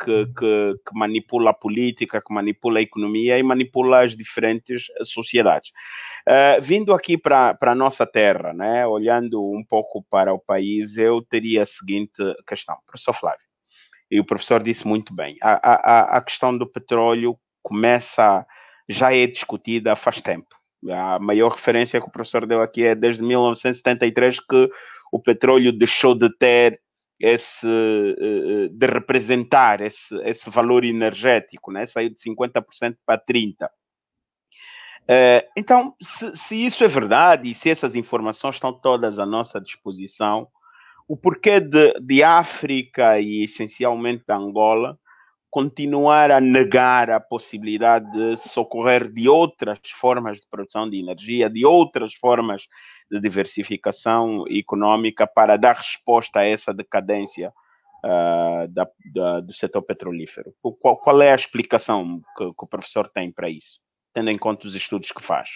que manipula a política, que manipula a economia e manipula as diferentes sociedades. Vindo aqui para a nossa terra, né, olhando um pouco para o país, eu teria a seguinte questão. Professor Flávio, e o professor disse muito bem, a questão do petróleo já é discutida faz tempo. A maior referência que o professor deu aqui é desde 1973 que o petróleo deixou de ter de representar esse valor energético, né? Saiu de 50% para 30%. Então, se isso é verdade e se essas informações estão todas à nossa disposição, o porquê de África e essencialmente da Angola continuar a negar a possibilidade de socorrer de outras formas de produção de energia, de outras formas de diversificação econômica para dar resposta a essa decadência do setor petrolífero? Qual é a explicação que o professor tem para isso, tendo em conta os estudos que faz?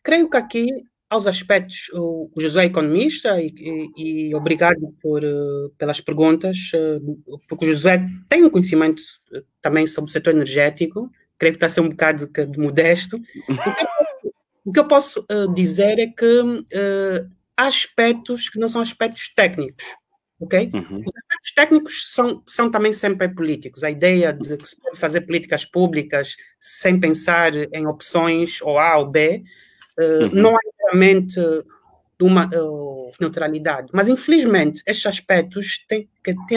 Creio que aqui, aos aspectos, o José é economista e obrigado pelas perguntas, porque o José tem um conhecimento também sobre o setor energético, creio que está a ser um bocado de modesto. O que eu posso dizer é que há aspectos que não são aspectos técnicos, ok? Uhum. Os aspectos técnicos são também sempre políticos. A ideia de que se pode fazer políticas públicas sem pensar em opções ou A ou B, não há realmente uma neutralidade. Mas, infelizmente, estes aspectos têm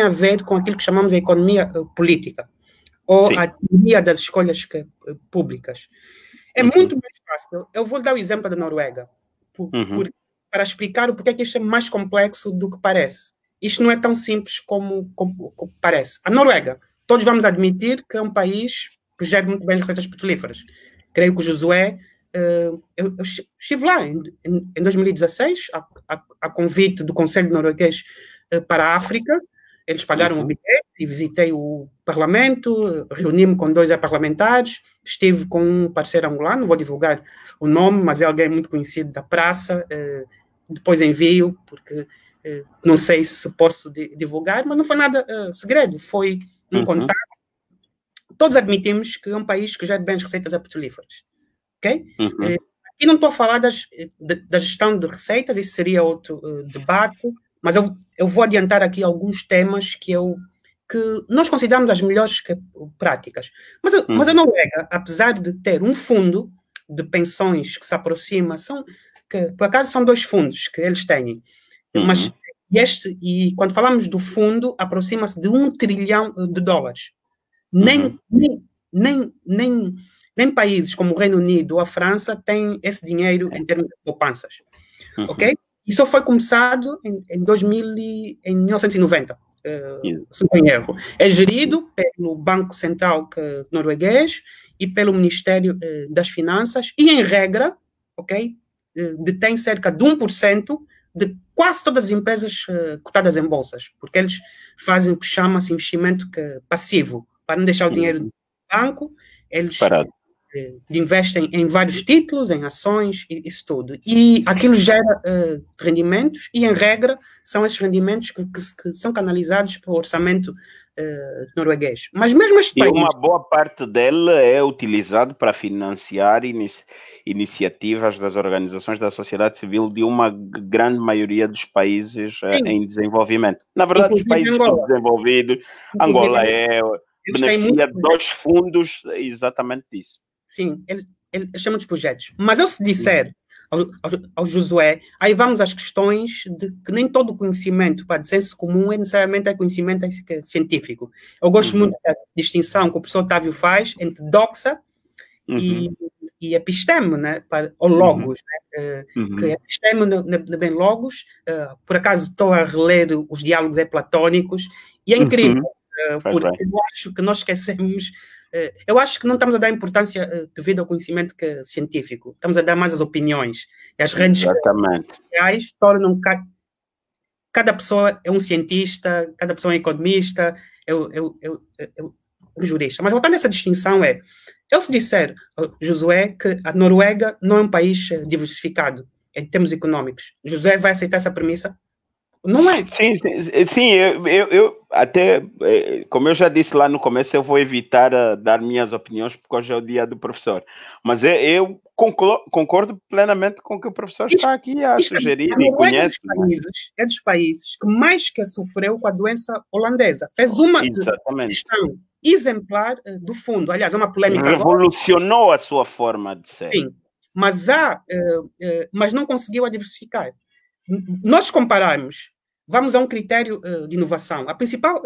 a ver com aquilo que chamamos de economia política, ou a teoria das escolhas públicas. É muito mais fácil. Eu vou dar o exemplo da Noruega, para explicar o porquê que isto é mais complexo do que parece. Isto não é tão simples como parece. A Noruega, todos vamos admitir que é um país que gera muito bem as receitas petrolíferas. Creio que o Josué, eu estive lá em 2016, a convite do Conselho Norueguês para a África. Eles pagaram o bilhete e visitei o parlamento, reuni-me com 2 parlamentares, estive com um parceiro angolano, não vou divulgar o nome, mas é alguém muito conhecido da praça, depois envio, porque não sei se posso divulgar, mas não foi nada segredo, foi um contato. Todos admitimos que é um país que gera bem as receitas petrolíferas, ok? Aqui não estou a falar da gestão de receitas, isso seria outro debate, mas eu vou adiantar aqui alguns temas que eu que nós consideramos as melhores práticas. Mas a Noruega, apesar de ter um fundo de pensões que se aproxima, que por acaso são 2 fundos que eles têm, mas e quando falamos do fundo, aproxima-se de $1 trilhão. Nem países como o Reino Unido ou a França têm esse dinheiro em termos de poupanças. Ok? Isso foi começado em 1990. Se não me erro. É gerido pelo Banco Central norueguês e pelo Ministério das Finanças e, em regra, detém cerca de 1% de quase todas as empresas cotadas em bolsas, porque eles fazem o que chama-se investimento passivo, para não deixar o dinheiro no banco, eles investem em vários títulos, em ações, isso tudo. E aquilo gera rendimentos, e, em regra, são esses rendimentos que são canalizados para o orçamento norueguês. Mas mesmo este país... E uma boa parte dele é utilizado para financiar iniciativas das organizações da sociedade civil de uma grande maioria dos países em desenvolvimento. Na verdade, os países desenvolvidos, Angola beneficia 2 fundos exatamente disso. Sim, eles chamam de projetos. Mas eu se disser ao Josué, aí vamos às questões de que nem todo conhecimento para senso comum necessariamente é conhecimento científico. Eu gosto muito da distinção que o professor Otávio faz entre doxa e episteme, né? Ou logos. Né? Que episteme não é bem logos. Por acaso estou a reler os diálogos platônicos e é incrível, porque eu acho que nós esquecemos. Eu acho que não estamos a dar importância devido ao conhecimento científico. Estamos a dar mais as opiniões. E as redes sociais tornam cada pessoa é um cientista, cada pessoa é um economista, é um jurista. Mas voltando a essa distinção eu se disser, Josué, que a Noruega não é um país diversificado em termos econômicos, Josué vai aceitar essa premissa? Não é? Sim, eu até, como eu já disse lá no começo, eu vou evitar dar minhas opiniões, porque hoje é o dia do professor. Mas eu concordo plenamente com o que o professor está aqui a sugerir e conhece. É dos países que mais sofreu com a doença holandesa. Fez uma gestão exemplar do fundo. Aliás, é uma polêmica. Revolucionou a sua forma de ser. Sim, mas não conseguiu a diversificar. Nós compararmos, vamos a um critério de inovação. A principal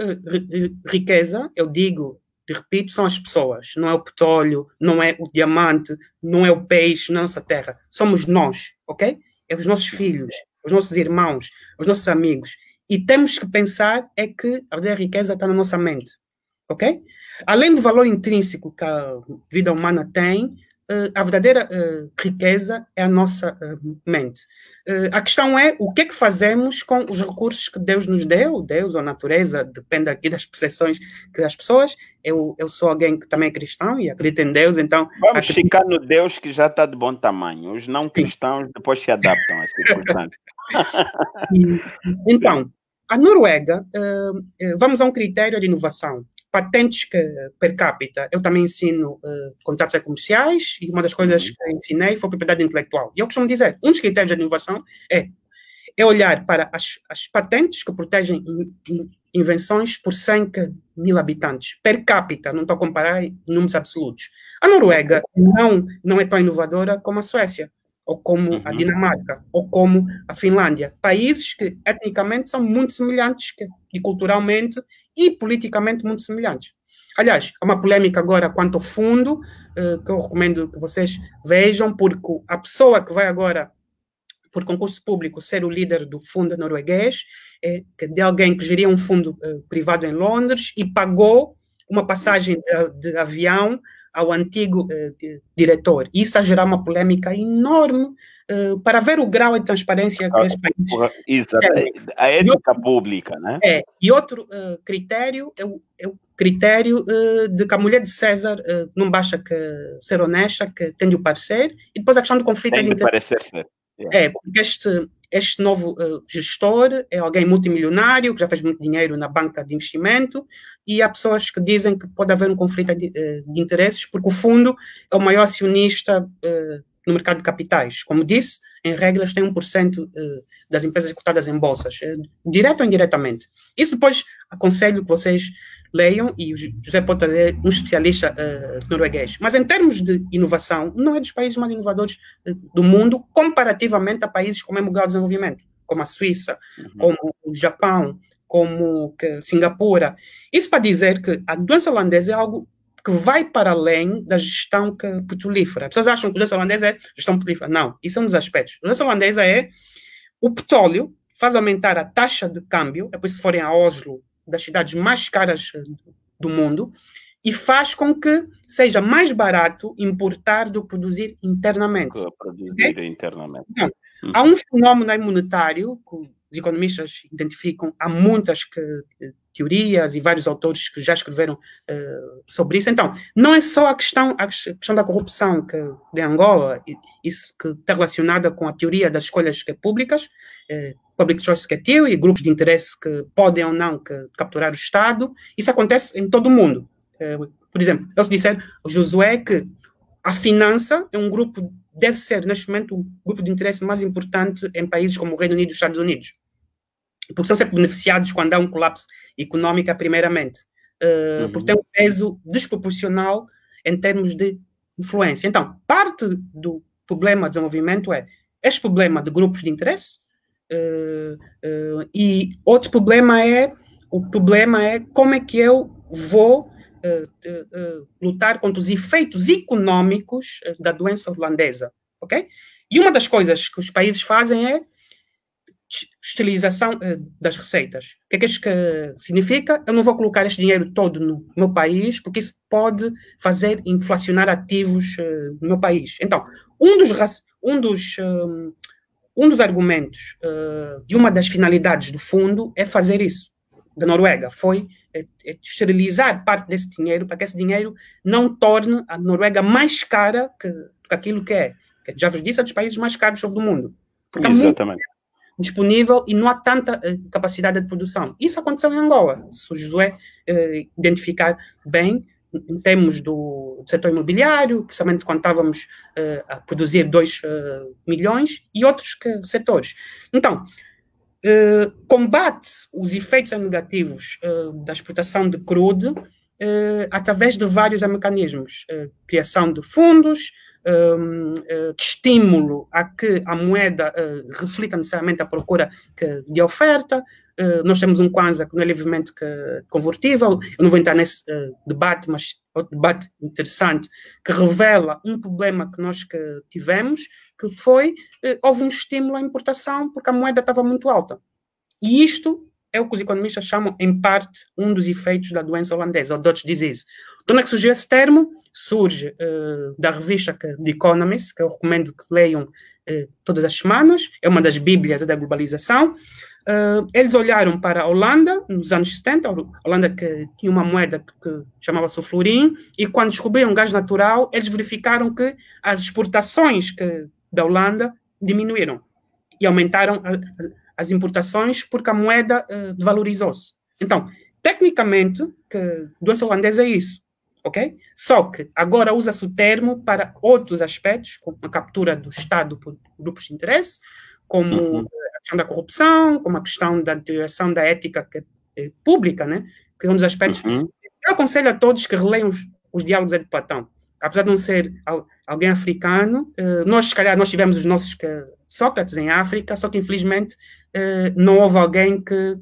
riqueza, eu digo, repito, são as pessoas. Não é o petróleo, não é o diamante, não é o peixe na nossa terra. Somos nós, ok? É os nossos filhos, os nossos irmãos, os nossos amigos. E temos que pensar que a verdadeira riqueza está na nossa mente, ok? Além do valor intrínseco que a vida humana tem, a verdadeira riqueza é a nossa mente. A questão é o que fazemos com os recursos que Deus nos deu, Deus ou a natureza, depende aqui das percepções que as pessoas. Eu sou alguém que também é cristão e acredita em Deus, então... Vamos ficar no Deus que já está de bom tamanho. Os não cristãos depois se adaptam a circunstâncias. Então, a Noruega, vamos a um critério de inovação. Patentes per capita, eu também ensino contratos comerciais e uma das coisas que eu ensinei foi propriedade intelectual. E eu costumo dizer, um dos critérios de inovação é olhar para as patentes que protegem invenções por 100 mil habitantes. Per capita, não estou a comparar em números absolutos. A Noruega não é tão inovadora como a Suécia, ou como a Dinamarca, ou como a Finlândia. Países que etnicamente são muito semelhantes e culturalmente e politicamente muito semelhantes. Aliás, há uma polêmica agora quanto ao fundo, que eu recomendo que vocês vejam, porque a pessoa que vai agora, por concurso público, ser o líder do fundo norueguês, de alguém que geria um fundo privado em Londres e pagou uma passagem de avião ao antigo diretor. Isso a gerar uma polêmica enorme para ver o grau de transparência que esses países... Exatamente. A ética pública, né? E outro critério é o critério de que a mulher de César não basta ser honesta, que tem de o parecer, e depois a questão do conflito... Tem de parecer ser. Porque este novo gestor é alguém multimilionário, que já fez muito dinheiro na banca de investimento, e há pessoas que dizem que pode haver um conflito de interesses, porque o fundo é o maior acionista no mercado de capitais. Como disse, em regras, tem 1% das empresas cotadas em bolsas, direto ou indiretamente. Isso depois aconselho que vocês leiam, e o José pode trazer um especialista norueguês. Mas em termos de inovação, não é dos países mais inovadores do mundo, comparativamente a países com o mesmo grau de desenvolvimento, como a Suíça, como o Japão, como Singapura. Isso para dizer que a doença holandesa é algo que vai para além da gestão petrolífera. As pessoas acham que a doença holandesa é gestão petrolífera. Não, isso é um dos aspectos. A doença holandesa é o petróleo, faz aumentar a taxa de câmbio, é por isso que se forem a Oslo, das cidades mais caras do mundo, e faz com que seja mais barato importar do que produzir internamente. Internamente. Então, há um fenómeno monetário que os economistas identificam, há muitas teorias e vários autores que já escreveram sobre isso. Então, não é só a questão da corrupção de Angola, isso que está relacionada com a teoria das escolhas públicas, Public Choice Theory, grupos de interesse que podem ou não capturar o Estado. Isso acontece em todo o mundo. Por exemplo, eu se disser ao Josué que a finança é um grupo, deve ser, neste momento, o grupo de interesse mais importante em países como o Reino Unido e os Estados Unidos. Porque são sempre beneficiados quando há um colapso econômico, primeiramente. Porque tem um peso desproporcional em termos de influência. Então, parte do problema de desenvolvimento é este problema de grupos de interesse, e outro problema é como é que eu vou lutar contra os efeitos econômicos da doença holandesa, ok? E uma das coisas que os países fazem é esterilização das receitas. O que é que isso significa? Eu não vou colocar este dinheiro todo no meu país, porque isso pode fazer inflacionar ativos no meu país. Então, um dos argumentos de uma das finalidades do fundo é fazer isso. Da Noruega foi esterilizar parte desse dinheiro para que esse dinheiro não torne a Noruega mais cara que aquilo que é. Que já vos disse, é dos países mais caros do mundo. Porque exatamente. Há muito disponível e não há tanta capacidade de produção. Isso aconteceu em Angola. Se o Josué identificar bem, em termos do setor imobiliário, principalmente quando estávamos a produzir 2 milhões, e outros setores. Então, combate os efeitos negativos da exportação de crude através de vários mecanismos. Criação de fundos, de estímulo a que a moeda reflita necessariamente a procura de oferta. Nós temos um Kwanza que não é livremente convertível. Eu não vou entrar nesse debate, mas outro debate interessante que revela um problema que nós tivemos, que foi, houve um estímulo à importação porque a moeda estava muito alta. E isto é o que os economistas chamam, em parte, um dos efeitos da doença holandesa, ou Dutch Disease. De onde é que surgiu esse termo? Surge da revista The Economist, que eu recomendo que leiam todas as semanas, é uma das bíblias da globalização. Eles olharam para a Holanda, nos anos 70, a Holanda que tinha uma moeda que chamava-se o florim, e quando descobriram gás natural, eles verificaram que as exportações da Holanda diminuíram e aumentaram as importações porque a moeda desvalorizou-se. Então, tecnicamente, a doença holandesa é isso, ok? Só que agora usa-se o termo para outros aspectos, como a captura do Estado por grupos de interesse, como a questão da corrupção, como a questão da deterioração da ética pública, né? Que é um dos aspectos. Eu aconselho a todos que releiam os diálogos de Platão. Apesar de não ser alguém africano, nós tivemos os nossos Sócrates em África, só que infelizmente não houve alguém que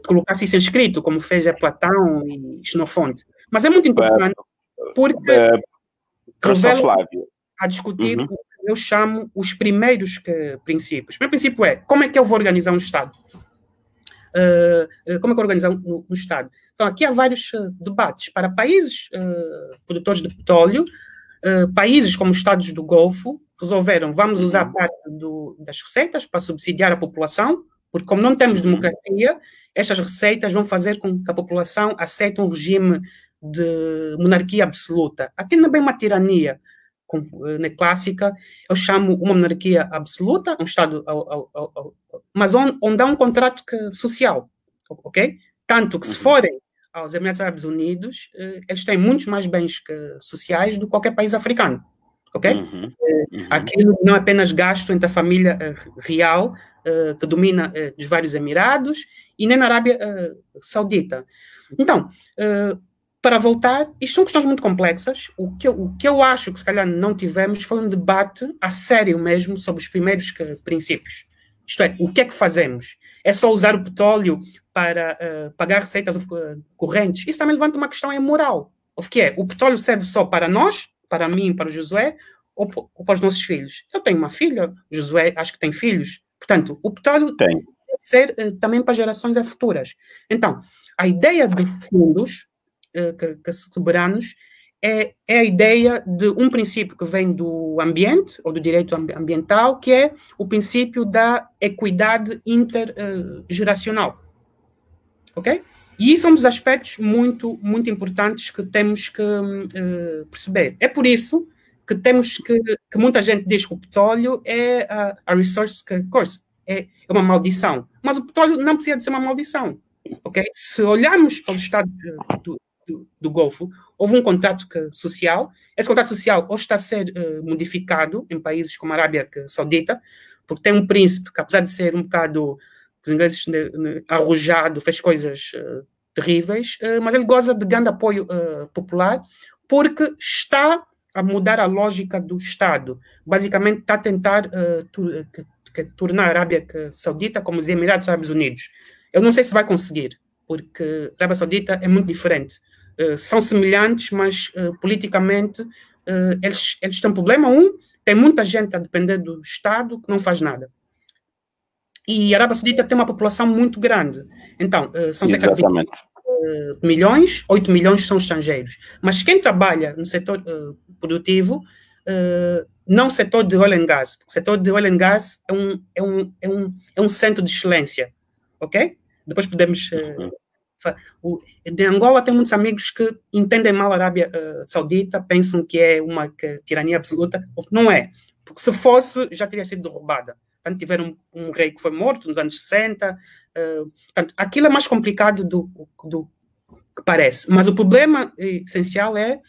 colocasse isso em escrito, como fez Platão e Xenofonte. Mas é muito importante porque revela a discutir o que eu chamo os primeiros princípios. O primeiro princípio é como é que eu vou organizar um Estado? Como é que eu organizar um Estado? Então, aqui há vários debates. Para países produtores de petróleo, países como os Estados do Golfo resolveram, vamos usar parte das receitas para subsidiar a população, porque como não temos democracia, estas receitas vão fazer com que a população aceite um regime de monarquia absoluta. Aqui não é bem uma tirania clássica, eu chamo uma monarquia absoluta, um Estado, mas onde há um contrato social, ok? Tanto que se forem aos Emirados Árabes Unidos, eles têm muitos mais bens sociais do que qualquer país africano. ok? Aquilo não é apenas gasto entre a família real, que domina os vários Emirados, e nem na Arábia Saudita. Então, para voltar, isto são questões muito complexas. O que eu acho que se calhar não tivemos foi um debate a sério mesmo sobre os primeiros princípios. Isto é, o que é que fazemos? É só usar o petróleo para pagar receitas correntes? Isso também levanta uma questão moral. O que é? O petróleo serve só para nós, para mim, para o Josué, ou para os nossos filhos? Eu tenho uma filha, o Josué acho que tem filhos. Portanto, o petróleo tem que ser também para gerações futuras. Então, a ideia de fundos soberanos é a ideia de um princípio que vem do ambiente, ou do direito ambiental, que é o princípio da equidade intergeracional. Ok? E isso é um dos aspectos muito, muito importantes que temos que perceber. É por isso que temos que muita gente diz que o petróleo é a resource curse, é uma maldição. Mas o petróleo não precisa de ser uma maldição. Ok? Se olharmos para os estados do Golfo, houve um contrato social. Esse contrato social hoje está a ser modificado em países como a Arábia Saudita, porque tem um príncipe que, apesar de ser um bocado, os ingleses, arrojado, fez coisas terríveis, mas ele goza de grande apoio popular, porque está a mudar a lógica do Estado. Basicamente, está a tentar tornar a Arábia Saudita como os Emirados Árabes Unidos. Eu não sei se vai conseguir, porque a Arábia Saudita é muito diferente. São semelhantes, mas politicamente eles têm um problema. Tem muita gente a depender do Estado que não faz nada. E a Arábia Saudita tem uma população muito grande. Então, são cerca de 20 milhões, 8 milhões são estrangeiros. Mas quem trabalha no setor produtivo, não o setor de oil and gas, porque o setor de oil and gas é um centro de excelência, ok? Depois podemos... de Angola tem muitos amigos que entendem mal a Arábia Saudita, pensam que é uma tirania absoluta. Não é, porque se fosse, já teria sido derrubada. Portanto, tiveram um rei que foi morto nos anos 60. Portanto, aquilo é mais complicado do que parece. Mas o problema essencial é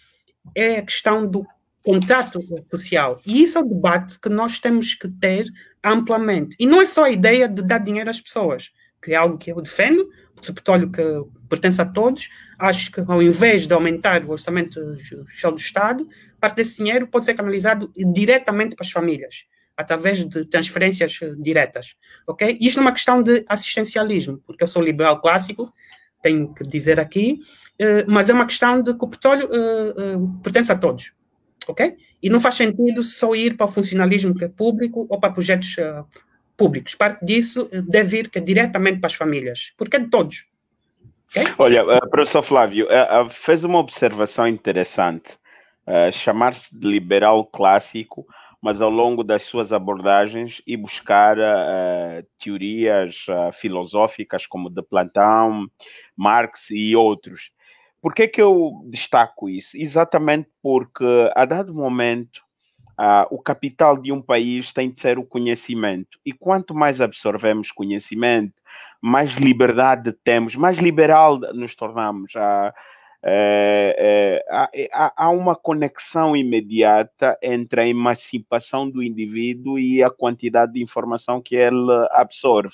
a questão do contrato social. E isso é o debate que nós temos que ter amplamente. E não é só a ideia de dar dinheiro às pessoas, que é algo que eu defendo, porque o petróleo que pertence a todos. Acho que, ao invés de aumentar o orçamento do Estado, parte desse dinheiro pode ser canalizado diretamente para as famílias, através de transferências diretas, ok? Isto é uma questão de assistencialismo, porque eu sou liberal clássico, tenho que dizer aqui, mas é uma questão de que o petróleo pertence a todos, ok? E não faz sentido só ir para o funcionalismo que é público ou para projetos públicos. Parte disso deve ir diretamente para as famílias, porque é de todos. Okay? Olha, professor Flávio, fez uma observação interessante. Chamar-se de liberal clássico, mas ao longo das suas abordagens e buscar teorias filosóficas como de Platão, Marx e outros. Por que eu destaco isso? Exatamente porque, a dado momento, o capital de um país tem de ser o conhecimento. E quanto mais absorvemos conhecimento, mais liberdade temos, mais liberal nos tornamos. Há uma conexão imediata entre a emancipação do indivíduo e a quantidade de informação que ele absorve.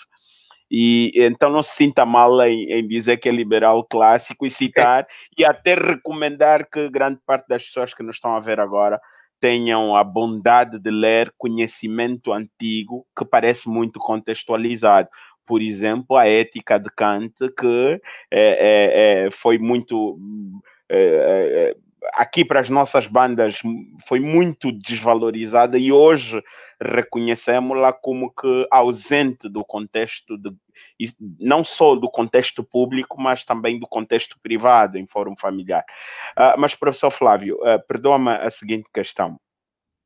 E então não se sinta mal em dizer que é liberal clássico e citar e até recomendar que grande parte das pessoas que nos estão a ver agora tenham a bondade de ler conhecimento antigo que parece muito contextualizado. Por exemplo, a Ética de Kant, que foi muito... aqui para as nossas bandas foi muito desvalorizada e hoje reconhecemos-la como que ausente do contexto, não só do contexto público, mas também do contexto privado, em fórum familiar. Mas, professor Flávio, perdoa-me a seguinte questão.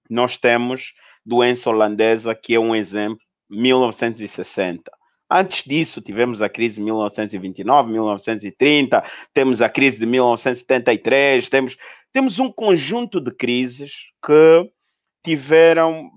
Nós temos doença holandesa, que é um exemplo, 1960. Antes disso, tivemos a crise de 1929, 1930, temos a crise de 1973, temos um conjunto de crises que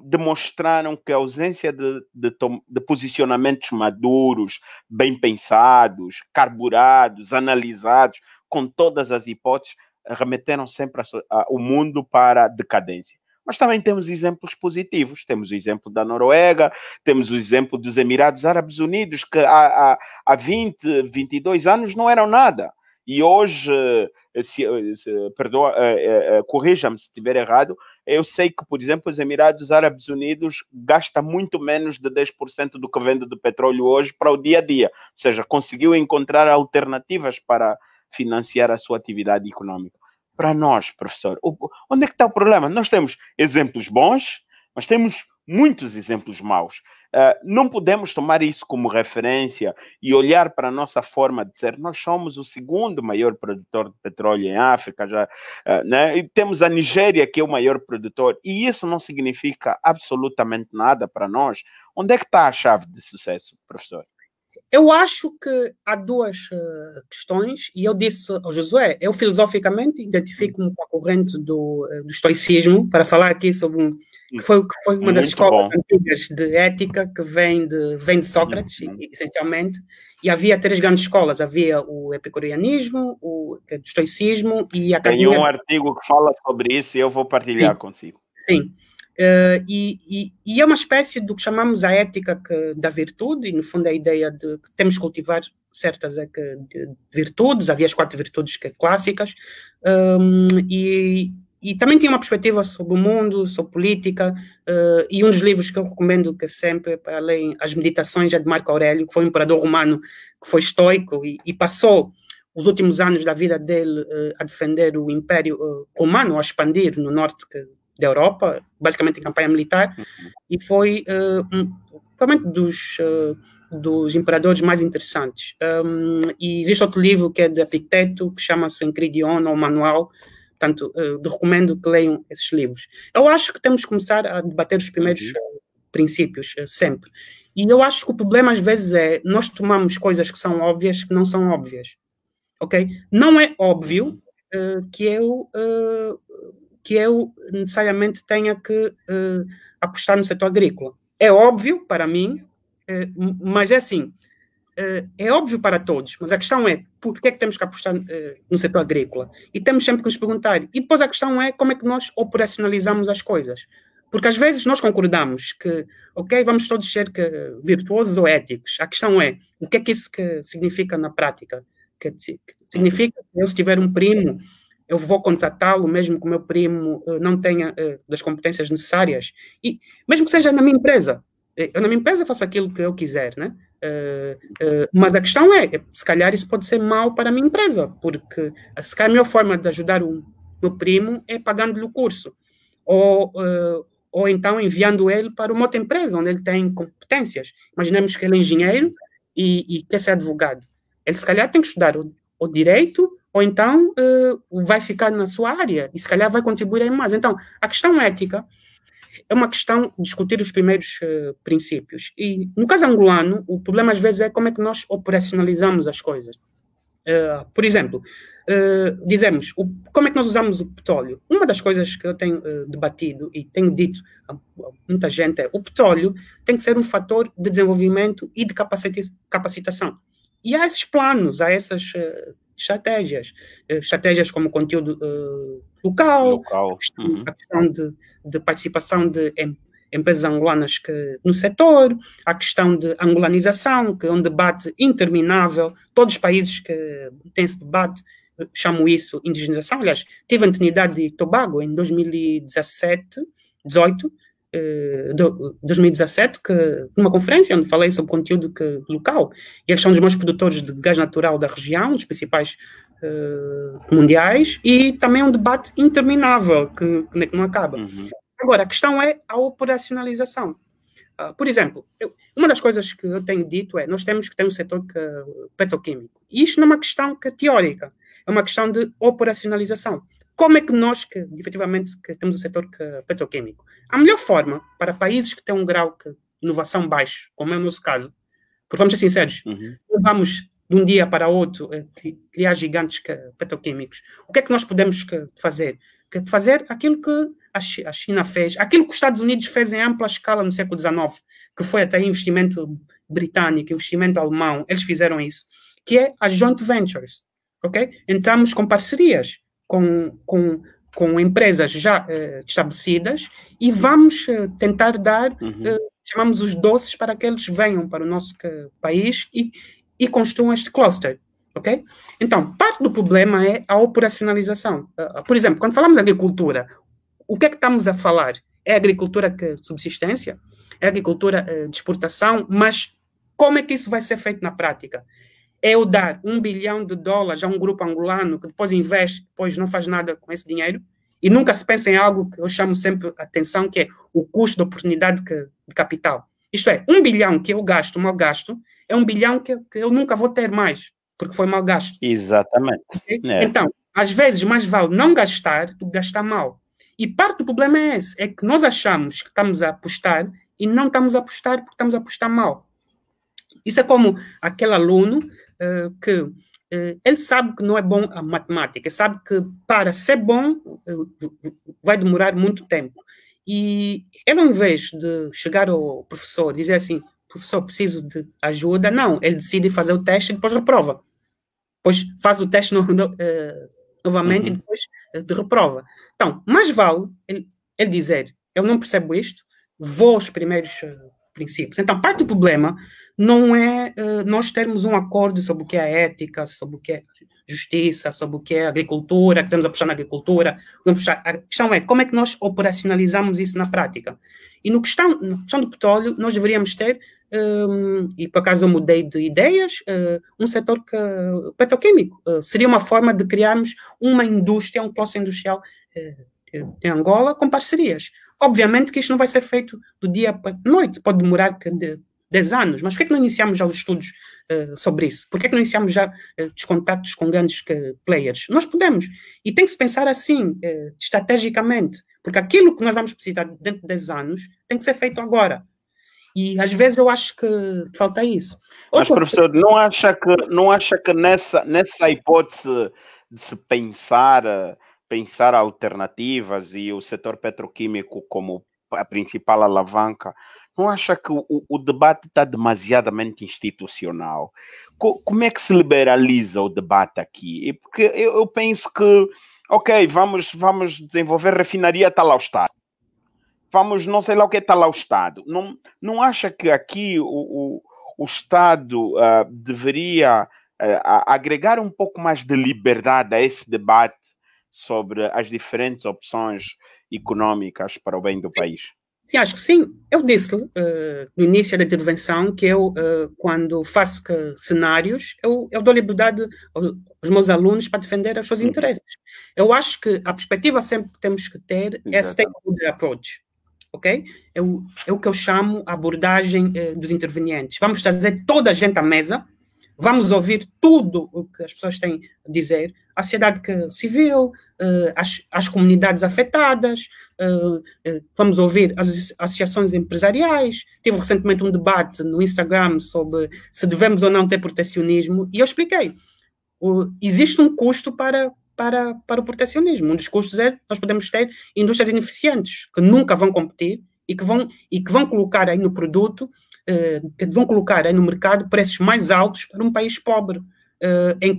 demonstraram que a ausência de posicionamentos maduros, bem pensados, carburados, analisados, com todas as hipóteses, remeteram sempre o mundo para a decadência. mas também temos exemplos positivos. Temos o exemplo da Noruega, temos o exemplo dos Emirados Árabes Unidos, que há 20, 22 anos não eram nada. E hoje, corrija-me se estiver errado, eu sei que, por exemplo, os Emirados Árabes Unidos gastam muito menos de 10% do que vende de petróleo hoje para o dia a dia. Ou seja, conseguiu encontrar alternativas para financiar a sua atividade econômica. Para nós, professor, onde é que está o problema? Nós temos exemplos bons, mas temos muitos exemplos maus. Não podemos tomar isso como referência e olhar para a nossa forma de ser. Nós somos o segundo maior produtor de petróleo em África, né? E temos a Nigéria, que é o maior produtor, e isso não significa absolutamente nada para nós. Onde é que está a chave de sucesso, professor? Eu acho que há duas questões, e eu disse ao Josué, eu filosoficamente identifico-me com a corrente do estoicismo, para falar aqui sobre que foi uma das escolas antigas de ética que vem de Sócrates, essencialmente, e havia três grandes escolas, havia o epicureanismo, o estoicismo e a academia. Tem um artigo que fala sobre isso e eu vou partilhar consigo. Sim. E é uma espécie do que chamamos a ética da virtude, e no fundo é a ideia de que temos que cultivar certas virtudes, havia as 4 virtudes clássicas, e também tinha uma perspectiva sobre o mundo, sobre política, e um dos livros que eu recomendo que sempre, para além as meditações, é de Marco Aurélio, que foi um imperador romano que foi estoico e passou os últimos anos da vida dele a defender o Império Romano, a expandir no norte da Europa, basicamente em campanha militar, e foi realmente dos imperadores mais interessantes. E existe outro livro que é de Epicteto, que chama-se o Encridion, ou Manual, portanto, recomendo que leiam esses livros. Eu acho que temos que começar a debater os primeiros princípios, sempre. E eu acho que o problema, às vezes, é nós tomamos coisas que são óbvias que não são óbvias. Ok? Não é óbvio que eu necessariamente tenha que apostar no setor agrícola. É óbvio para mim, mas é assim, é óbvio para todos, mas a questão é, por que é que temos que apostar no setor agrícola? E temos sempre que nos perguntar. E depois a questão é, como é que nós operacionalizamos as coisas? Porque às vezes nós concordamos que, ok, vamos todos ser virtuosos ou éticos. A questão é, o que é que isso significa na prática? Significa que eu, se tiver um primo, eu vou contratá-lo, mesmo que o meu primo não tenha das competências necessárias, e mesmo que seja na minha empresa. Eu, na minha empresa, faço aquilo que eu quiser, né? Mas a questão é, se calhar isso pode ser mau para a minha empresa, porque se calhar a melhor forma de ajudar o meu primo é pagando-lhe o curso, ou então enviando ele para uma outra empresa, onde ele tem competências. Imaginemos que ele é engenheiro e quer ser advogado. Ele, se calhar, tem que estudar o direito, ou então vai ficar na sua área e se calhar vai contribuir aí mais. Então, a questão ética é uma questão de discutir os primeiros princípios. E, no caso angolano, o problema às vezes é como é que nós operacionalizamos as coisas. Por exemplo, dizemos, como é que nós usamos o petróleo? Uma das coisas que eu tenho debatido e tenho dito a muita gente é, o petróleo tem que ser um fator de desenvolvimento e de capacitação. E há esses planos, há essas estratégias como conteúdo local. A questão de participação de empresas angolanas no setor, a questão de angolanização, que é um debate interminável. Todos os países que têm esse debate chamam isso indigenização. Aliás, tive em Trinidad e Tobago em 2017, 2017, numa conferência onde falei sobre conteúdo local, e eles são dos meus produtores de gás natural da região, dos principais mundiais, e também um debate interminável que não acaba. Agora, a questão é a operacionalização. Por exemplo, uma das coisas que eu tenho dito é, nós temos que ter um setor petroquímico. E isto não é uma questão teórica, é uma questão de operacionalização. Como é que nós, efetivamente, temos o setor petroquímico? A melhor forma para países que têm um grau de inovação baixo, como é o nosso caso, porque vamos ser sinceros, não vamos de um dia para outro criar gigantes petroquímicos. O que é que nós podemos fazer? Fazer aquilo que a China fez, aquilo que os Estados Unidos fez em ampla escala no século XIX, que foi até investimento britânico, investimento alemão, eles fizeram isso, que é as joint ventures, ok? Entramos com parcerias, com com empresas já estabelecidas e vamos tentar dar, chamamos os doces para que eles venham para o nosso país e construam este cluster, ok? Então, parte do problema é a operacionalização. Por exemplo, quando falamos de agricultura, o que é que estamos a falar? É agricultura de subsistência? É agricultura de exportação? Mas como é que isso vai ser feito na prática? É eu dar $1 bilhão a um grupo angolano que depois investe, depois não faz nada com esse dinheiro, e nunca se pensa em algo que eu chamo sempre a atenção, que é o custo da oportunidade de capital. Isto é, 1 bilhão que eu gasto, mal gasto, é 1 bilhão que eu nunca vou ter mais, porque foi mal gasto. Exatamente. Okay? Então, às vezes, mais vale não gastar do que gastar mal. E parte do problema é esse, é que nós achamos que estamos a apostar e não estamos a apostar porque estamos a apostar mal. Isso é como aquele aluno que ele sabe que não é bom a matemática, sabe que para ser bom vai demorar muito tempo. E ele, ao invés de chegar ao professor e dizer assim, professor, preciso de ajuda, não, ele decide fazer o teste e depois reprova. Depois faz o teste novamente e depois reprova. Então, mais vale ele dizer, eu não percebo isto, vou aos primeiros princípios. Então, parte do problema não é nós termos um acordo sobre o que é ética, sobre o que é justiça, sobre o que é agricultura, que estamos a puxar na agricultura. A questão é como é que nós operacionalizamos isso na prática. E na questão do petróleo, nós deveríamos ter, e por acaso eu mudei de ideias, um setor petroquímico. Seria uma forma de criarmos uma indústria, um cluster industrial em Angola com parcerias. Obviamente que isto não vai ser feito do dia para a noite, pode demorar 10 anos, mas por que não iniciamos já os estudos sobre isso? Por que não iniciamos já os contactos com grandes players? Nós podemos, e tem que se pensar assim, estrategicamente, porque aquilo que nós vamos precisar dentro de 10 anos tem que ser feito agora. E às vezes eu acho que falta isso. Mas, professor, não acha que nessa hipótese de se pensar alternativas e o setor petroquímico como a principal alavanca, não acha que o debate está demasiadamente institucional? Como é que se liberaliza o debate aqui? Porque eu penso que, ok, vamos desenvolver refinaria, está lá o Estado. Vamos, não sei lá o que está lá o Estado. Não acha que aqui o Estado deveria agregar um pouco mais de liberdade a esse debate sobre as diferentes opções econômicas para o bem do país? Sim, acho que sim. Eu disse no início da intervenção que eu, quando faço cenários, eu dou liberdade aos meus alunos para defender os seus interesses. Eu acho que a perspectiva sempre que temos que ter é stakeholder approach, ok? É o que eu chamo a abordagem dos intervenientes. Vamos trazer toda a gente à mesa, vamos ouvir tudo o que as pessoas têm a dizer, a sociedade civil, as comunidades afetadas, vamos ouvir as associações empresariais. Tive recentemente um debate no Instagram sobre se devemos ou não ter protecionismo, e eu expliquei. Existe um custo para o protecionismo. Um dos custos é nós podemos ter indústrias ineficientes que nunca vão competir e que vão colocar aí no produto, que vão colocar aí no mercado preços mais altos para um país pobre, em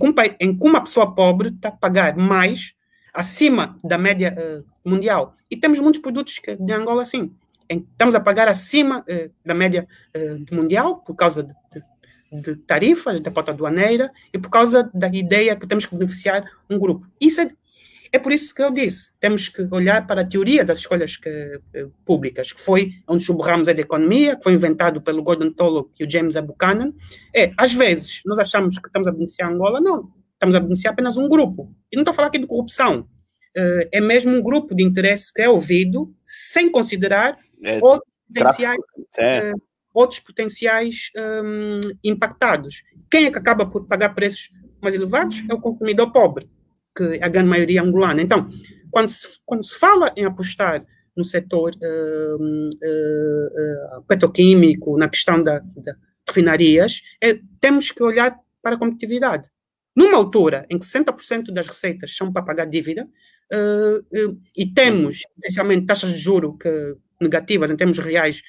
que uma pessoa pobre está a pagar mais acima da média mundial. E temos muitos produtos de Angola assim. Estamos a pagar acima da média mundial por causa de tarifas da pauta aduaneira e por causa da ideia que temos que beneficiar um grupo. Isso é por isso que eu disse, temos que olhar para a teoria das escolhas públicas, que foi onde suborramos a economia, que foi inventado pelo Gordon Tullock e o James Buchanan. Às vezes, nós achamos que estamos a beneficiar Angola, não. Estamos a beneficiar apenas um grupo. E não estou a falar aqui de corrupção. É mesmo um grupo de interesse que é ouvido sem considerar outros potenciais impactados. Quem é que acaba por pagar preços mais elevados? É o consumidor pobre, que é a grande maioria angolana. Então, quando se fala em apostar no setor petroquímico, na questão das refinarias, temos que olhar para a competitividade. Numa altura em que 60% das receitas são para pagar dívida, e temos, essencialmente, taxas de juros negativas em termos reais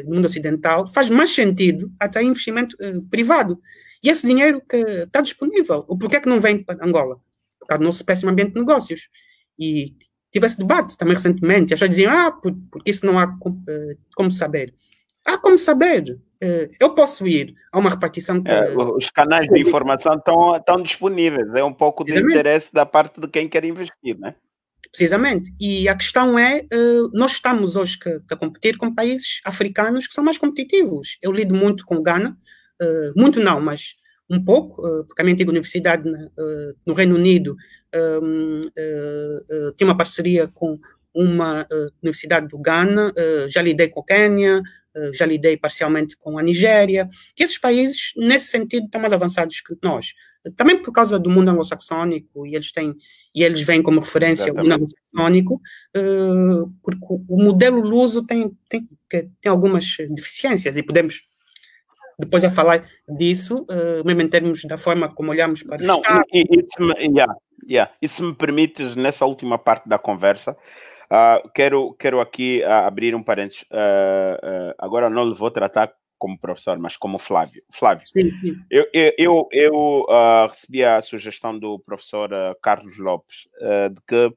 no mundo ocidental, faz mais sentido atrair investimento privado. E esse dinheiro que está disponível, por que é que não vem para Angola? Por causa do nosso péssimo ambiente de negócios. E tive esse debate também recentemente. As pessoas diziam, porque isso não há como saber. Há como saber. Eu posso ir a uma repartição... Os canais de informação estão disponíveis. É um pouco do interesse da parte de quem quer investir, né? Precisamente. E a questão é, nós estamos hoje a competir com países africanos que são mais competitivos. Eu lido muito com Ghana, muito não, mas um pouco, porque a minha antiga universidade no Reino Unido tinha uma parceria com uma universidade do Ghana, já lidei com o Quênia, já lidei parcialmente com a Nigéria, que esses países, nesse sentido, estão mais avançados que nós. Também por causa do mundo anglo-saxónico, e eles vêm como referência o mundo anglo-saxónico, porque o modelo luso tem algumas deficiências, e podemos depois a falar disso, mesmo em termos da forma como olhamos para o Estado. E se me permites, nessa última parte da conversa, quero aqui abrir um parênteses. Agora não lhe vou tratar como professor, mas como Flávio. Flávio, sim, sim. Eu recebi a sugestão do professor Carlos Lopes de que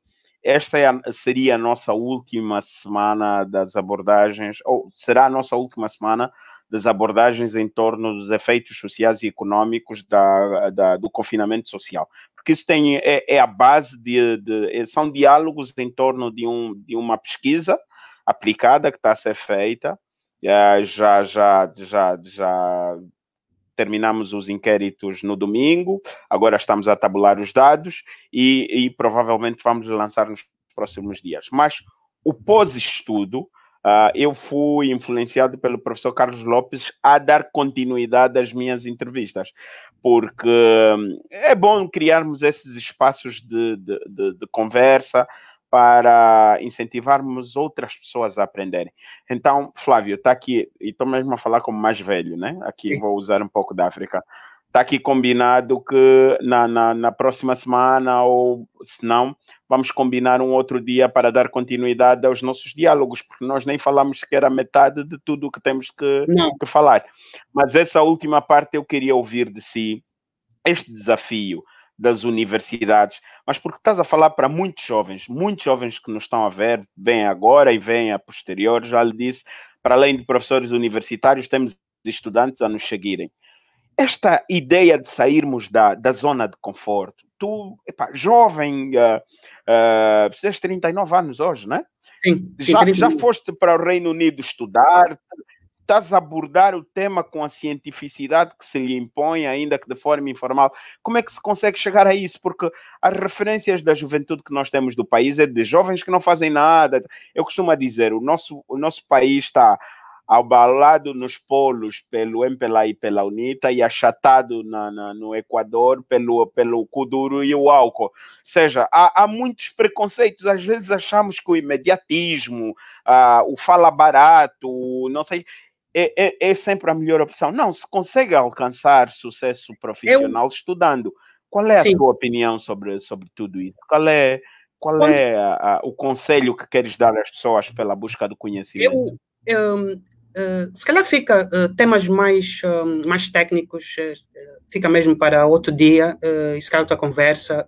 esta seria a nossa última semana das abordagens, ou será a nossa última semana das abordagens em torno dos efeitos sociais e econômicos do confinamento social. Porque isso é a base são diálogos em torno de uma pesquisa aplicada que está a ser feita. Já terminamos os inquéritos no domingo, agora estamos a tabular os dados e provavelmente vamos lançar nos próximos dias. Mas o pós-estudo, eu fui influenciado pelo professor Carlos Lopes a dar continuidade às minhas entrevistas, porque é bom criarmos esses espaços de conversa para incentivarmos outras pessoas a aprenderem. Então, Flávio, está aqui, e estou mesmo a falar como mais velho, né? Aqui sim. Vou usar um pouco da África. Está aqui combinado que na próxima semana, ou se não, vamos combinar um outro dia para dar continuidade aos nossos diálogos, porque nós nem falamos sequer a metade de tudo o que temos que falar. Mas essa última parte eu queria ouvir de si, este desafio das universidades, mas porque estás a falar para muitos jovens que nos estão a ver, vêm agora e vêm a posterior, já lhe disse, para além de professores universitários, temos estudantes a nos seguirem. Esta ideia de sairmos da zona de conforto, tu, jovem, precisas de 39 anos hoje, né? Sim. Já foste para o Reino Unido estudar, estás a abordar o tema com a cientificidade que se lhe impõe, ainda que de forma informal. Como é que se consegue chegar a isso? Porque as referências da juventude que nós temos do país é de jovens que não fazem nada. Eu costumo dizer, o nosso país está abalado nos polos pelo MPLA e pela UNITA e achatado no Equador pelo Kuduro e o álcool. Ou seja, há muitos preconceitos. Às vezes achamos que o imediatismo, o fala barato, não sei... É sempre a melhor opção. Não, se consegue alcançar sucesso profissional estudando. Qual é a tua opinião sobre tudo isso? Qual é o conselho que queres dar às pessoas pela busca do conhecimento? Se calhar fica temas mais técnicos, fica mesmo para outro dia, e se calhar outra conversa.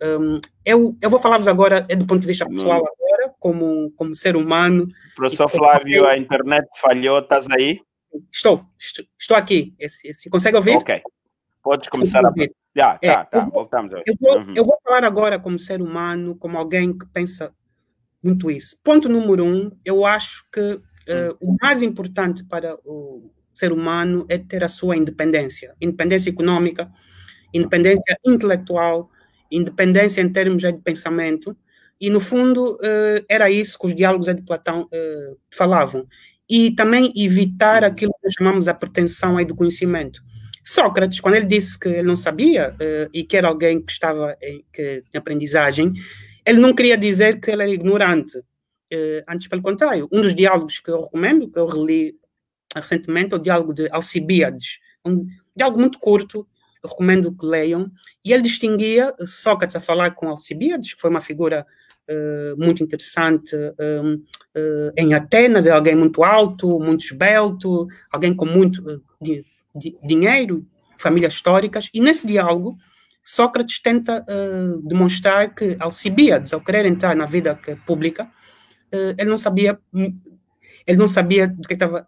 Eu vou falar-vos agora do ponto de vista pessoal, agora, como ser humano. Professor Flávio, a internet falhou, estás aí? Estou aqui. Se consegue ouvir? Ok. Podes começar a... voltamos. Eu vou falar agora como ser humano, como alguém que pensa muito isso. Ponto número 1, eu acho que o mais importante para o ser humano é ter a sua independência. Independência econômica, independência intelectual, independência em termos de pensamento. E, no fundo, era isso que os diálogos de Platão falavam. E também evitar aquilo que chamamos a pretensão aí do conhecimento. Sócrates, quando ele disse que ele não sabia e que era alguém que estava em aprendizagem, ele não queria dizer que ele era ignorante. Antes, pelo contrário, um dos diálogos que eu recomendo, que eu reli recentemente, é o diálogo de Alcibíades. Um diálogo muito curto, eu recomendo que leiam. E ele distinguia Sócrates a falar com Alcibíades, que foi uma figura muito interessante em Atenas, é alguém muito alto, muito esbelto, alguém com muito dinheiro, famílias históricas, e nesse diálogo Sócrates tenta demonstrar que Alcibíades, ao querer entrar na vida pública, ele não sabia do que estava a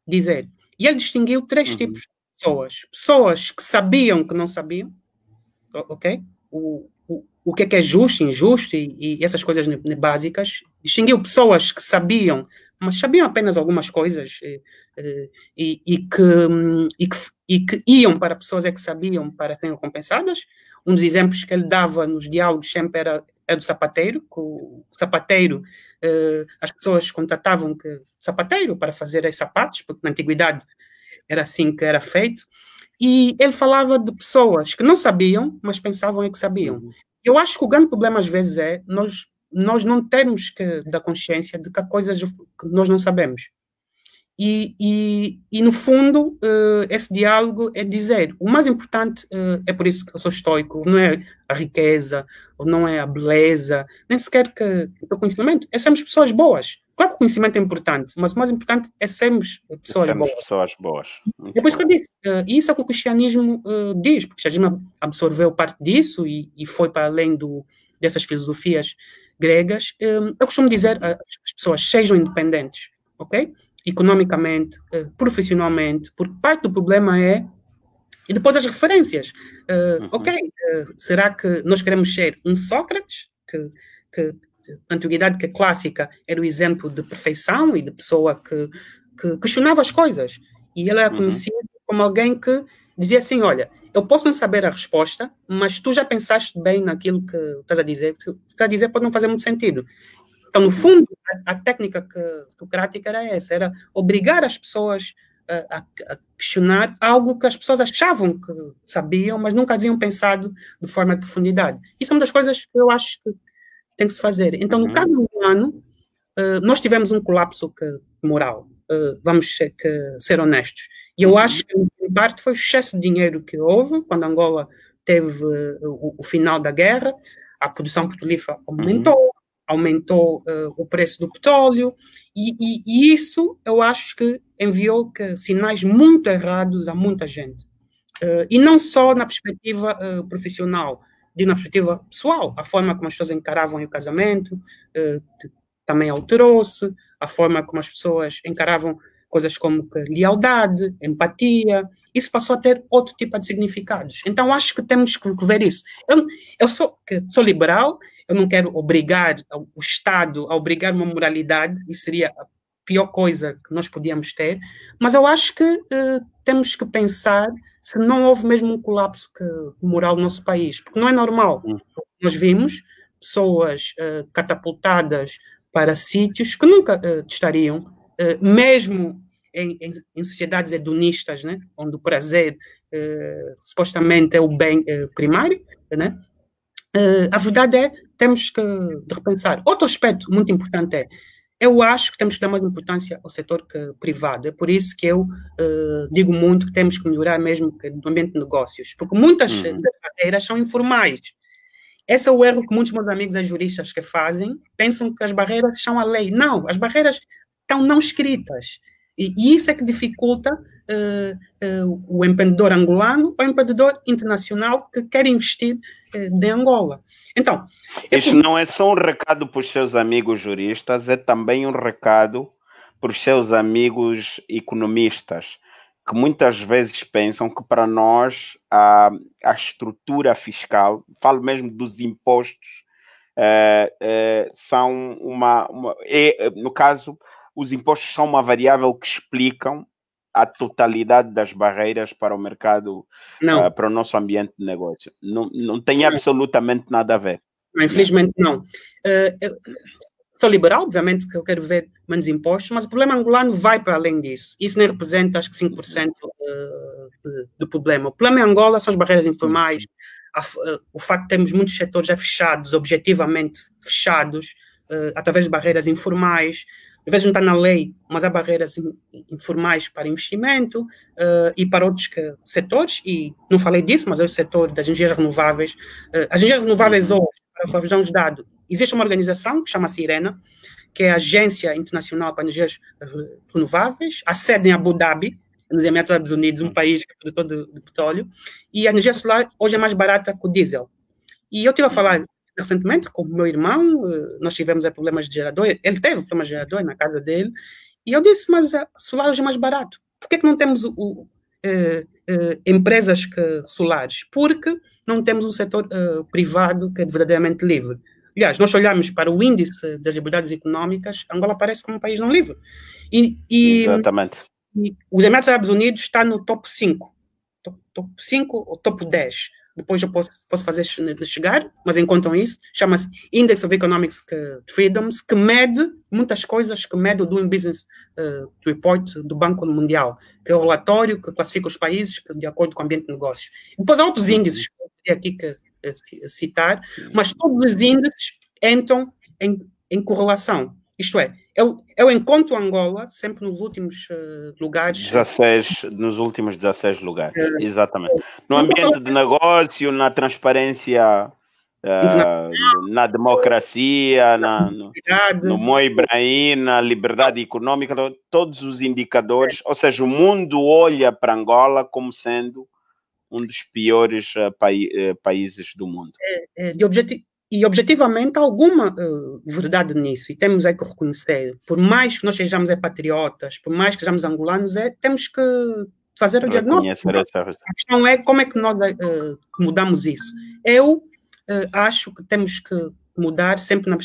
dizer. E ele distinguiu três tipos de pessoas. Pessoas que sabiam que não sabiam, ok? O que é justo, injusto e essas coisas básicas. Distinguiu pessoas que sabiam, mas sabiam apenas algumas coisas e que iam para pessoas que sabiam para serem recompensadas. Um dos exemplos que ele dava nos diálogos sempre era do sapateiro, que o sapateiro, as pessoas contratavam sapateiro para fazer os sapatos, porque na antiguidade era assim que era feito, e ele falava de pessoas que não sabiam, mas pensavam que sabiam. Eu acho que o grande problema às vezes é nós não termos que dar consciência de que há coisas que nós não sabemos. E no fundo, esse diálogo é dizer, o mais importante, é por isso que eu sou estoico, não é a riqueza, ou não é a beleza, nem sequer que o conhecimento, é sermos pessoas boas. Claro que o conhecimento é importante, mas o mais importante é sermos pessoas boas. É por isso que eu disse, isso é o que o cristianismo diz, porque o cristianismo absorveu parte disso e foi para além dessas filosofias gregas. Eu costumo dizer às pessoas, sejam independentes, ok? Economicamente, profissionalmente, porque parte do problema é, e depois as referências, ok, será que nós queremos ser um Sócrates, que na antiguidade que é clássica era o exemplo de perfeição e de pessoa que questionava as coisas, e ele era conhecido como alguém que dizia assim, olha, eu posso não saber a resposta, mas tu já pensaste bem naquilo que estás a dizer, o que estás a dizer pode não fazer muito sentido. Então, no fundo, a técnica socrática era essa, era obrigar as pessoas a questionar algo que as pessoas achavam que sabiam, mas nunca haviam pensado de forma de profundidade. Isso é uma das coisas que eu acho que tem que se fazer. Então, no caso do ano, nós tivemos um colapso moral, vamos ser honestos. E eu acho que, em parte, foi o excesso de dinheiro que houve, quando Angola teve o final da guerra, a produção petrolífera aumentou o preço do petróleo, e isso eu acho que enviou sinais muito errados a muita gente. E não só na perspectiva profissional, na perspectiva pessoal, a forma como as pessoas encaravam o casamento também alterou-se, a forma como as pessoas encaravam coisas como lealdade, empatia, isso passou a ter outro tipo de significados. Então, acho que temos que ver isso. Eu sou liberal, eu não quero obrigar o Estado a obrigar uma moralidade, isso seria a pior coisa que nós podíamos ter, mas eu acho que temos que pensar se não houve mesmo um colapso moral no nosso país, porque não é normal. Nós vimos pessoas catapultadas para sítios que nunca estariam, mesmo em sociedades hedonistas, né, onde o prazer supostamente é o bem primário, né? A verdade é que temos que repensar. Outro aspecto muito importante eu acho que temos que dar mais importância ao setor privado. É por isso que eu digo muito que temos que melhorar mesmo no ambiente de negócios, porque muitas barreiras são informais. Esse é o erro que muitos meus amigos juristas que fazem, pensam que as barreiras são a lei. Não, as barreiras estão não escritas. E isso é que dificulta o empreendedor angolano ou o empreendedor internacional que quer investir de Angola. Então, isso não é só um recado para os seus amigos juristas, é também um recado para os seus amigos economistas, que muitas vezes pensam que para nós a estrutura fiscal, falo mesmo dos impostos, são no caso, os impostos são uma variável que explicam a totalidade das barreiras para o mercado, para o nosso ambiente de negócio. Não tem absolutamente nada a ver. Não, infelizmente não. Sou liberal, obviamente que eu quero ver menos impostos, mas o problema angolano vai para além disso. Isso nem representa, acho que 5% do problema. O problema em Angola são as barreiras informais, o facto de termos muitos setores já fechados, objetivamente fechados, através de barreiras informais. Às vezes não está na lei, mas há barreiras informais para investimento e para outros setores, e não falei disso, mas é o setor das energias renováveis. As energias renováveis hoje, para vos dar uns dados, existe uma organização que chama-se IRENA, que é a Agência Internacional para Energias Renováveis, a sede em Abu Dhabi, nos Emirados Árabes Unidos, um país que é produtor de petróleo, e a energia solar hoje é mais barata que o diesel. E eu estive a falar recentemente com o meu irmão, nós tivemos problemas de gerador, ele teve problemas de gerador na casa dele, e eu disse, mas a solar hoje é mais barato. Por que não temos empresas solares? Porque não temos um setor privado que é verdadeiramente livre. Aliás, nós olhamos para o índice das liberdades econômicas, Angola aparece como um país não livre. Exatamente. E os Emirados Árabes Unidos está no top 5. Top 5 ou top 10. Depois eu posso fazer chegar, mas encontram isso. Chama-se Index of Economic Freedoms, que mede muitas coisas, que mede o Doing Business Report do Banco Mundial, que é o relatório que classifica os países de acordo com o ambiente de negócios. Depois há outros índices que eu queria aqui citar, mas todos os índices entram em correlação. Isto é, eu encontro Angola sempre nos últimos lugares. Nos últimos 16 lugares, exatamente. No ambiente de negócio, na transparência, na democracia, no Mo Ibrahim, na liberdade econômica, todos os indicadores, ou seja, o mundo olha para Angola como sendo um dos piores países do mundo. E objetivamente há alguma verdade nisso, e temos que reconhecer, por mais que nós sejamos patriotas, por mais que sejamos angolanos, temos que fazer o diagnóstico. A questão é como é que nós mudamos isso. Eu acho que temos que mudar sempre na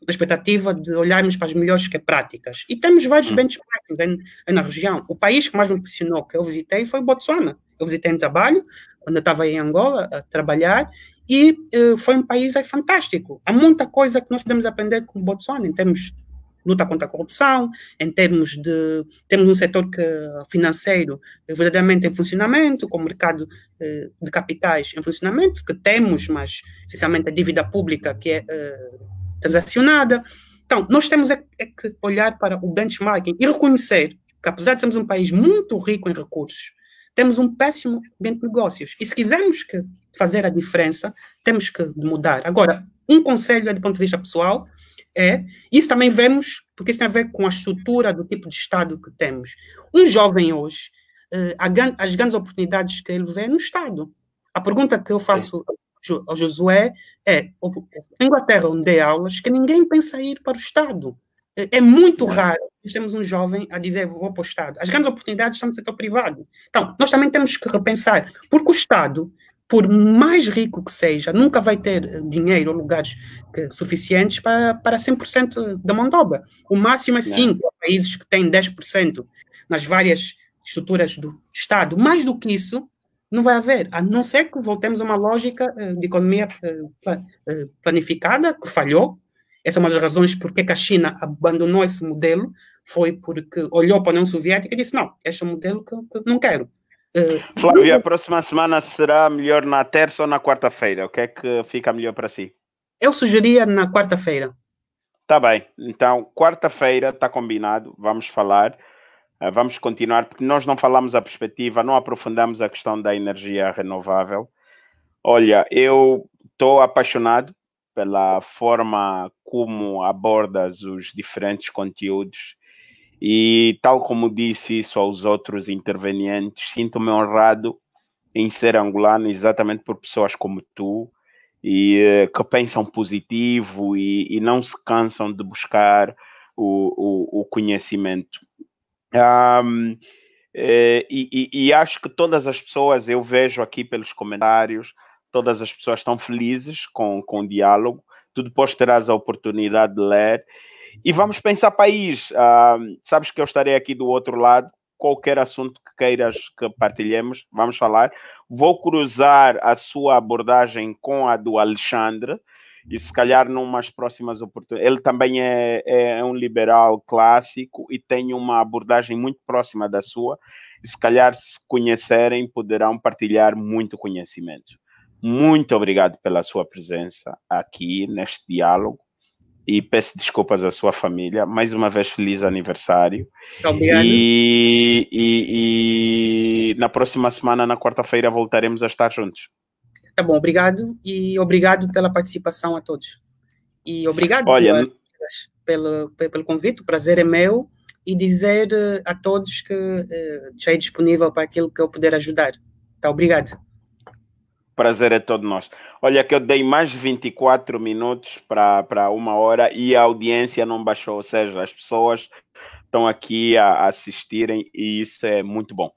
expectativa de olharmos para as melhores práticas. E temos vários benchmarks na região. O país que mais me impressionou que eu visitei foi o Botsuana. Eu visitei em trabalho, quando eu estava em Angola a trabalhar, e foi um país fantástico. Há muita coisa que nós podemos aprender com o Botsuana, em termos de luta contra a corrupção, em termos de... Temos um setor financeiro verdadeiramente em funcionamento, com o mercado de capitais em funcionamento, que temos, mas, essencialmente, a dívida pública que é transacionada. Então, nós temos que olhar para o benchmarking e reconhecer que, apesar de sermos um país muito rico em recursos, temos um péssimo ambiente de negócios. E se quisermos fazer a diferença, temos que mudar. Agora, um conselho do ponto de vista pessoal isso também vemos, porque isso tem a ver com a estrutura do tipo de Estado que temos. Um jovem hoje, as grandes oportunidades que ele vê no Estado. A pergunta que eu faço ao Josué na Inglaterra, onde dei aulas, que ninguém pensa em ir para o Estado. É muito raro nós temos um jovem a dizer vou para o Estado. As grandes oportunidades estão no setor privado. Então, nós também temos que repensar, porque o Estado, por mais rico que seja, nunca vai ter dinheiro ou lugares suficientes para 100% da mão de obra. O máximo é 5 países que têm 10% nas várias estruturas do Estado. Mais do que isso, não vai haver, a não ser que voltemos a uma lógica de economia planificada, que falhou. Essa é uma das razões por que a China abandonou esse modelo, foi porque olhou para a União Soviética e disse, não, este é um modelo que não quero. Flávio, a próxima semana será melhor na terça ou na quarta-feira? O que é que fica melhor para si? Eu sugeria na quarta-feira. Tá bem, então quarta-feira está combinado, vamos falar, vamos continuar, porque nós não falamos a perspectiva, não aprofundamos a questão da energia renovável. Olha, eu estou apaixonado pela forma como abordas os diferentes conteúdos e, tal como disse isso aos outros intervenientes, sinto-me honrado em ser angolano exatamente por pessoas como tu e que pensam positivo e não se cansam de buscar o conhecimento. E acho que todas as pessoas, eu vejo aqui pelos comentários, todas as pessoas estão felizes com o diálogo. Tu depois terás a oportunidade de ler. E vamos pensar país. Sabes que eu estarei aqui do outro lado. Qualquer assunto que queiras que partilhemos, vamos falar. Vou cruzar a sua abordagem com a do Alexandre. E se calhar numas próximas oportunidades. Ele também é um liberal clássico e tem uma abordagem muito próxima da sua. E se calhar, se conhecerem, poderão partilhar muito conhecimento. Muito obrigado pela sua presença aqui neste diálogo e peço desculpas à sua família. Mais uma vez, feliz aniversário. Obrigado. E na próxima semana, na quarta-feira, voltaremos a estar juntos. Tá bom, obrigado. E obrigado pela participação a todos. E obrigado pelo convite, o prazer é meu. e dizer a todos que estou disponível para aquilo que eu puder ajudar. Tá, obrigado. Prazer é todo nosso. Olha que eu dei mais de 24 minutos para 1 hora e a audiência não baixou, ou seja, as pessoas estão aqui a assistirem e isso é muito bom.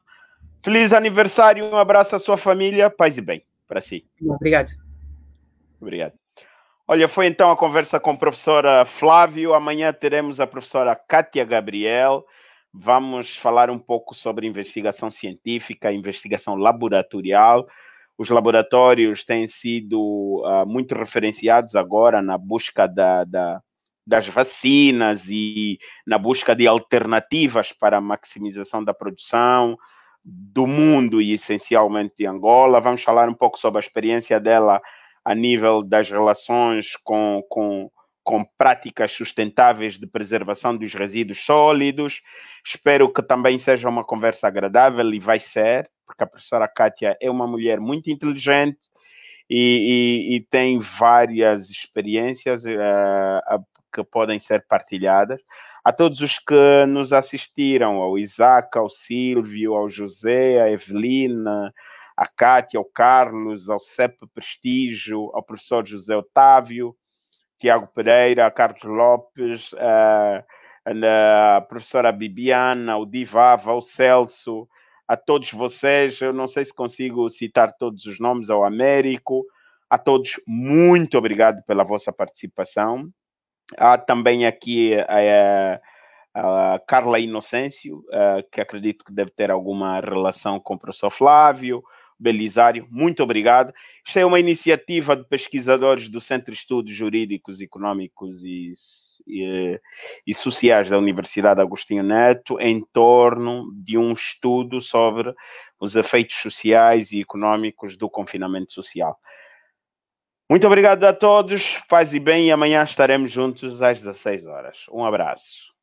Feliz aniversário, um abraço à sua família, paz e bem para si. Obrigado. Obrigado. Olha, foi então a conversa com a professora Flávio. Amanhã teremos a professora Kátia Gabriel. Vamos falar um pouco sobre investigação científica, investigação laboratorial. Os laboratórios têm sido muito referenciados agora na busca das vacinas e na busca de alternativas para a maximização da produção do mundo e essencialmente de Angola. Vamos falar um pouco sobre a experiência dela a nível das relações com práticas sustentáveis de preservação dos resíduos sólidos. Espero que também seja uma conversa agradável e vai ser, porque a professora Kátia é uma mulher muito inteligente e tem várias experiências que podem ser partilhadas. A todos os que nos assistiram, ao Isaac, ao Silvio, ao José, à Evelina, a Kátia, ao Carlos, ao CEP Prestígio, ao professor José Otávio, Tiago Pereira, a Carlos Lopes, a professora Bibiana, ao Divava, ao Celso, a todos vocês. Eu não sei se consigo citar todos os nomes, ao Américo. A todos, muito obrigado pela vossa participação. Há também aqui a Carla Inocêncio, que acredito que deve ter alguma relação com o professor Flávio. Belisário, muito obrigado. Isto é uma iniciativa de pesquisadores do Centro de Estudos Jurídicos, Económicos e Sociais da Universidade Agostinho Neto em torno de um estudo sobre os efeitos sociais e económicos do confinamento social. Muito obrigado a todos, paz e bem, e amanhã estaremos juntos às 16 horas. Um abraço.